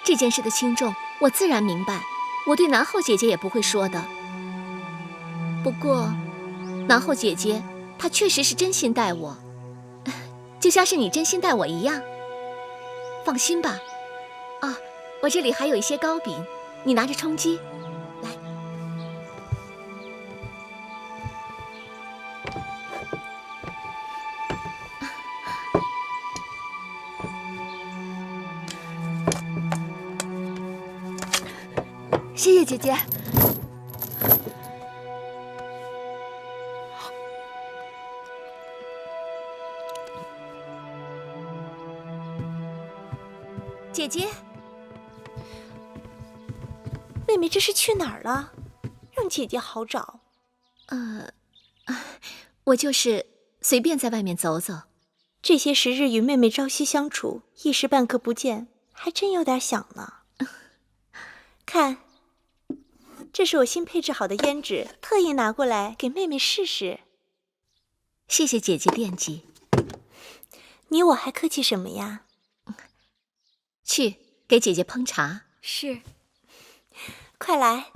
这件事的轻重我自然明白，我对南后姐姐也不会说的。不过，南后姐姐她确实是真心待我，就像是你真心待我一样。放心吧。啊，我这里还有一些糕饼，你拿着充饥。来。谢谢姐姐。姐姐，妹妹这是去哪儿了？让姐姐好找。我就是随便在外面走走。这些时日与妹妹朝夕相处，一时半刻不见，还真有点想呢。看，这是我新配制好的胭脂，特意拿过来给妹妹试试。谢谢姐姐惦记。你我还客气什么呀？去给姐姐烹茶。是。快来，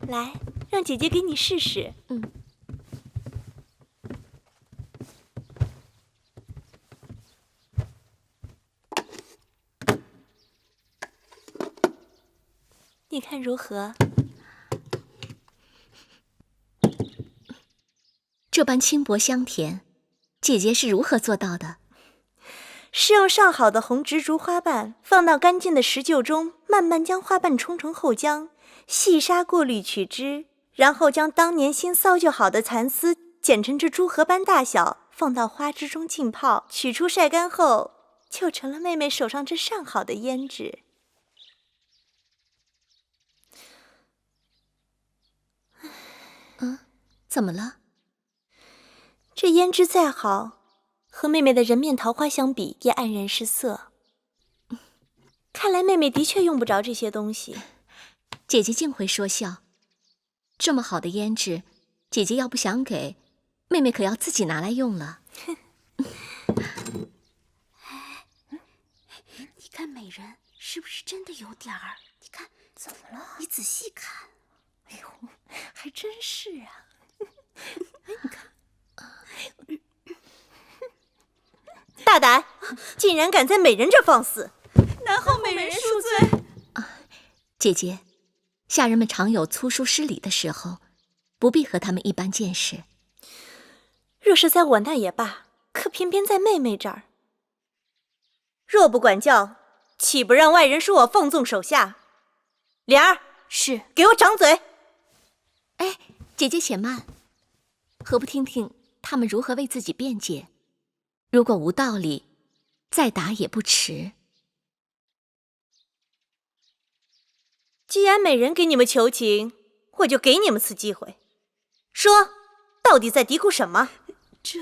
来，让姐姐给你试试。你看如何？这般轻薄香甜，姐姐是如何做到的？是用上好的红植竹花瓣放到干净的石臼中，慢慢将花瓣冲成后浆，细砂过滤取汁，然后将当年新搔就好的蚕丝剪成这珠核般大小，放到花枝中浸泡，取出晒干后，就成了妹妹手上这上好的胭脂。怎么了？这胭脂再好，和妹妹的人面桃花相比，也黯然失色。看来妹妹的确用不着这些东西。姐姐竟会说笑。这么好的胭脂，姐姐要不想给，妹妹可要自己拿来用了。你看美人是不是真的有点儿？你看怎么了？你仔细看。哎呦，还真是啊！哎，你看。大胆，竟然敢在美人这放肆！南后美人恕罪。姐姐，下人们常有粗疏失礼的时候，不必和他们一般见识。若是在我那也罢，可偏偏在妹妹这儿。若不管教，岂不让外人说我放纵手下？莲儿，是，给我掌嘴！哎，姐姐且慢，何不听听他们如何为自己辩解？如果无道理，再打也不迟。既然美人给你们求情，我就给你们次机会。说，到底在嘀咕什么？这，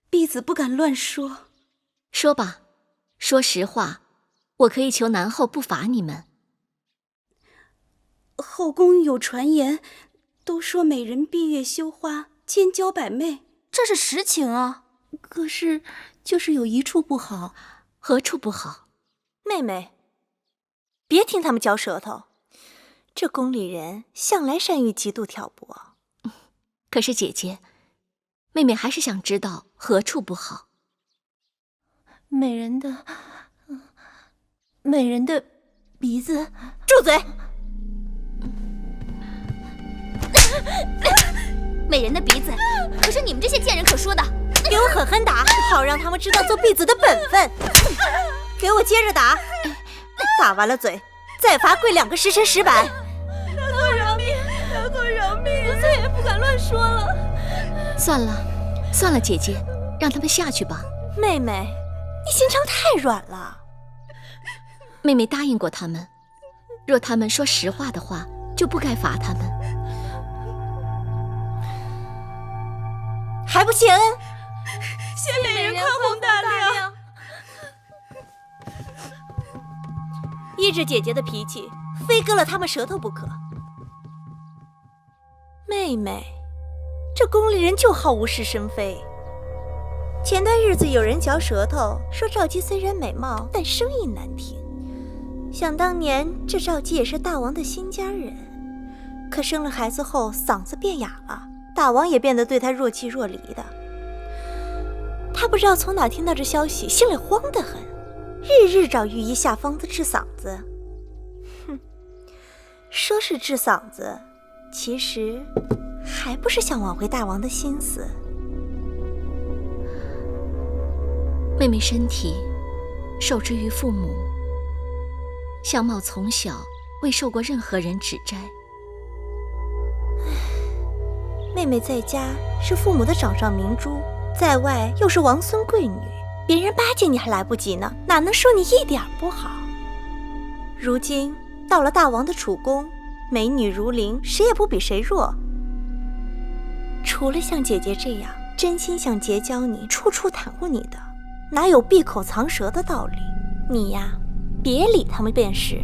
婢子不敢乱说。说吧，说实话，我可以求南后不罚你们。后宫有传言，都说美人闭月羞花，千娇百媚，这是实情啊。可是，就是有一处不好。何处不好？妹妹，别听他们嚼舌头。这宫里人向来善于极度挑拨。可是姐姐，妹妹还是想知道何处不好。美人的鼻子。住嘴！美人的鼻子，可是你们这些贱人可说的。给我狠狠打，好让他们知道做婢子的本分。给我接着打，打完了嘴，再罚跪2个时辰10板。大公饶命！大公饶命！我再也不敢乱说了。算了，算了，姐姐，让他们下去吧。妹妹，你心肠太软了。妹妹答应过他们，若他们说实话的话，就不该罚他们。还不谢恩？谢美人宽宏大量。依着姐姐的脾气，非割了他们舌头不可。妹妹，这宫里人就好无事生非。前段日子有人嚼舌头，说赵姬虽然美貌，但声音难听。想当年，这赵姬也是大王的新家人，可生了孩子后嗓子变哑了，大王也变得对她若即若离的。他不知道从哪听到这消息，心里慌得很，日日找御医下方子治嗓子。哼，说是治嗓子，其实还不是想挽回大王的心思。妹妹身体受之于父母，相貌从小未受过任何人指摘。妹妹在家是父母的掌上明珠，在外又是王孙贵女，别人巴结你还来不及呢，哪能说你一点不好？如今到了大王的储宫，美女如林，谁也不比谁弱。除了像姐姐这样真心想结交你、处处袒护你的，哪有闭口藏舌的道理？你呀，别理他们便是。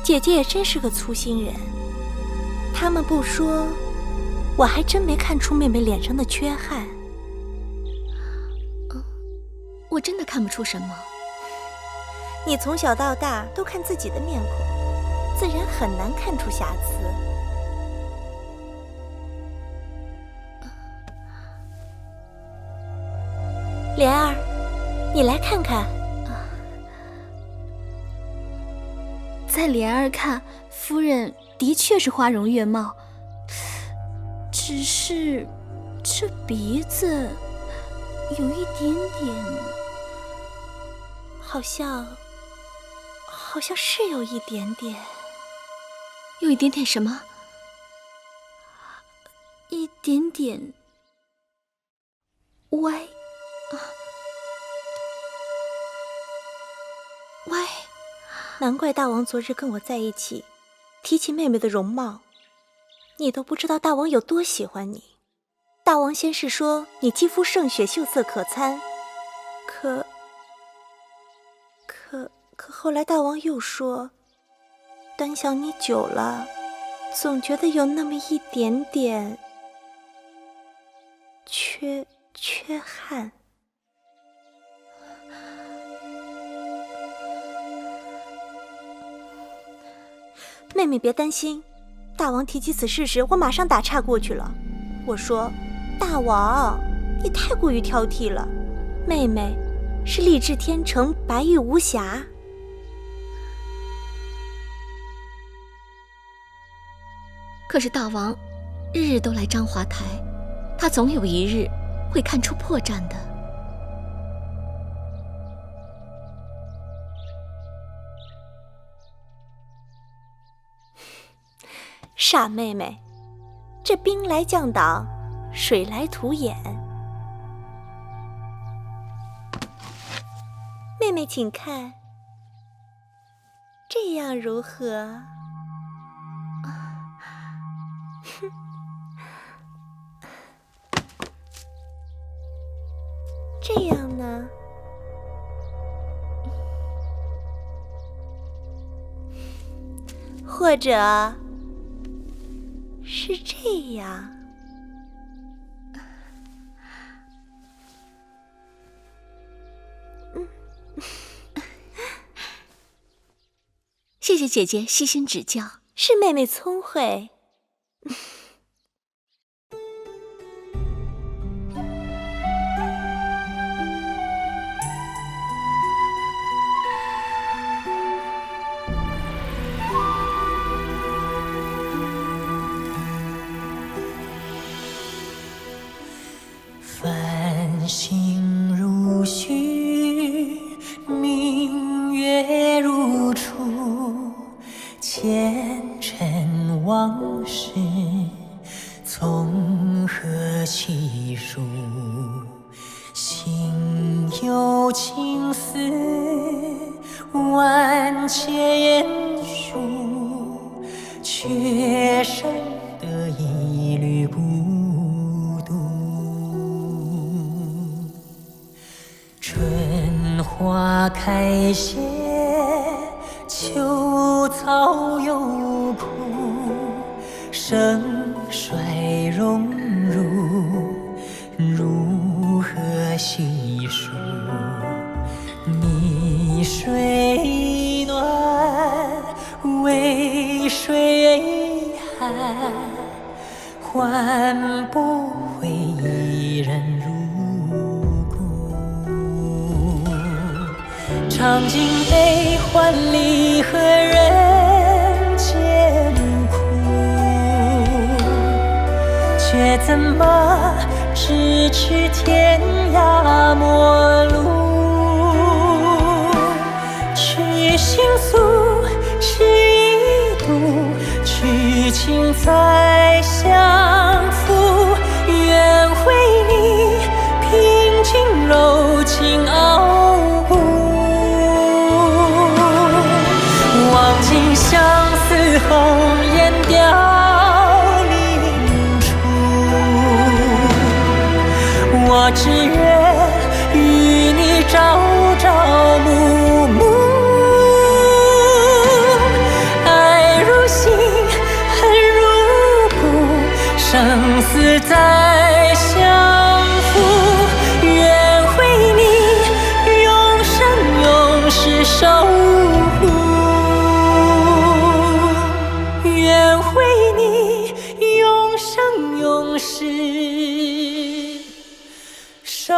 姐姐也真是个粗心人，他们不说，我还真没看出妹妹脸上的缺憾。我真的看不出什么。你从小到大都看自己的面孔，自然很难看出瑕疵。莲儿，你来看看。在莲儿看，夫人的确是花容月貌，只是这鼻子有一点点，好像是有一点点。有一点点什么？一点点歪歪。难怪大王昨日跟我在一起，提起妹妹的容貌，你都不知道大王有多喜欢你。大王先是说你肌肤胜雪，秀色可餐，可后来大王又说，端详你久了，总觉得有那么一点点缺憾。妹妹别担心，大王提起此事时，我马上打岔过去了。我说，大王，你太过于挑剔了，妹妹是丽质天成，白玉无瑕。可是大王日日都来章华台，他总有一日会看出破绽的。傻妹妹，这兵来将挡，水来土掩。妹妹请看，这样如何？这样呢？或者是这样？谢谢姐姐细心指教，是妹妹聪慧。前尘往事从何起数？心有情丝万千束，却生得一缕孤独。春花开谢，秋草又枯，盛衰荣辱，如何细数？你水暖，为谁寒？换不回一人如故。尝尽悲欢离合人间苦，却怎么咫尺天涯陌路？去心诉，是一度，去情再相负。愿为你平静柔情傲骨，望尽相思红颜凋零处。我只愿与你朝朝暮暮，爱如星，恨如骨，生死再相负。愿为你永生永世守护，愿为你永生永世守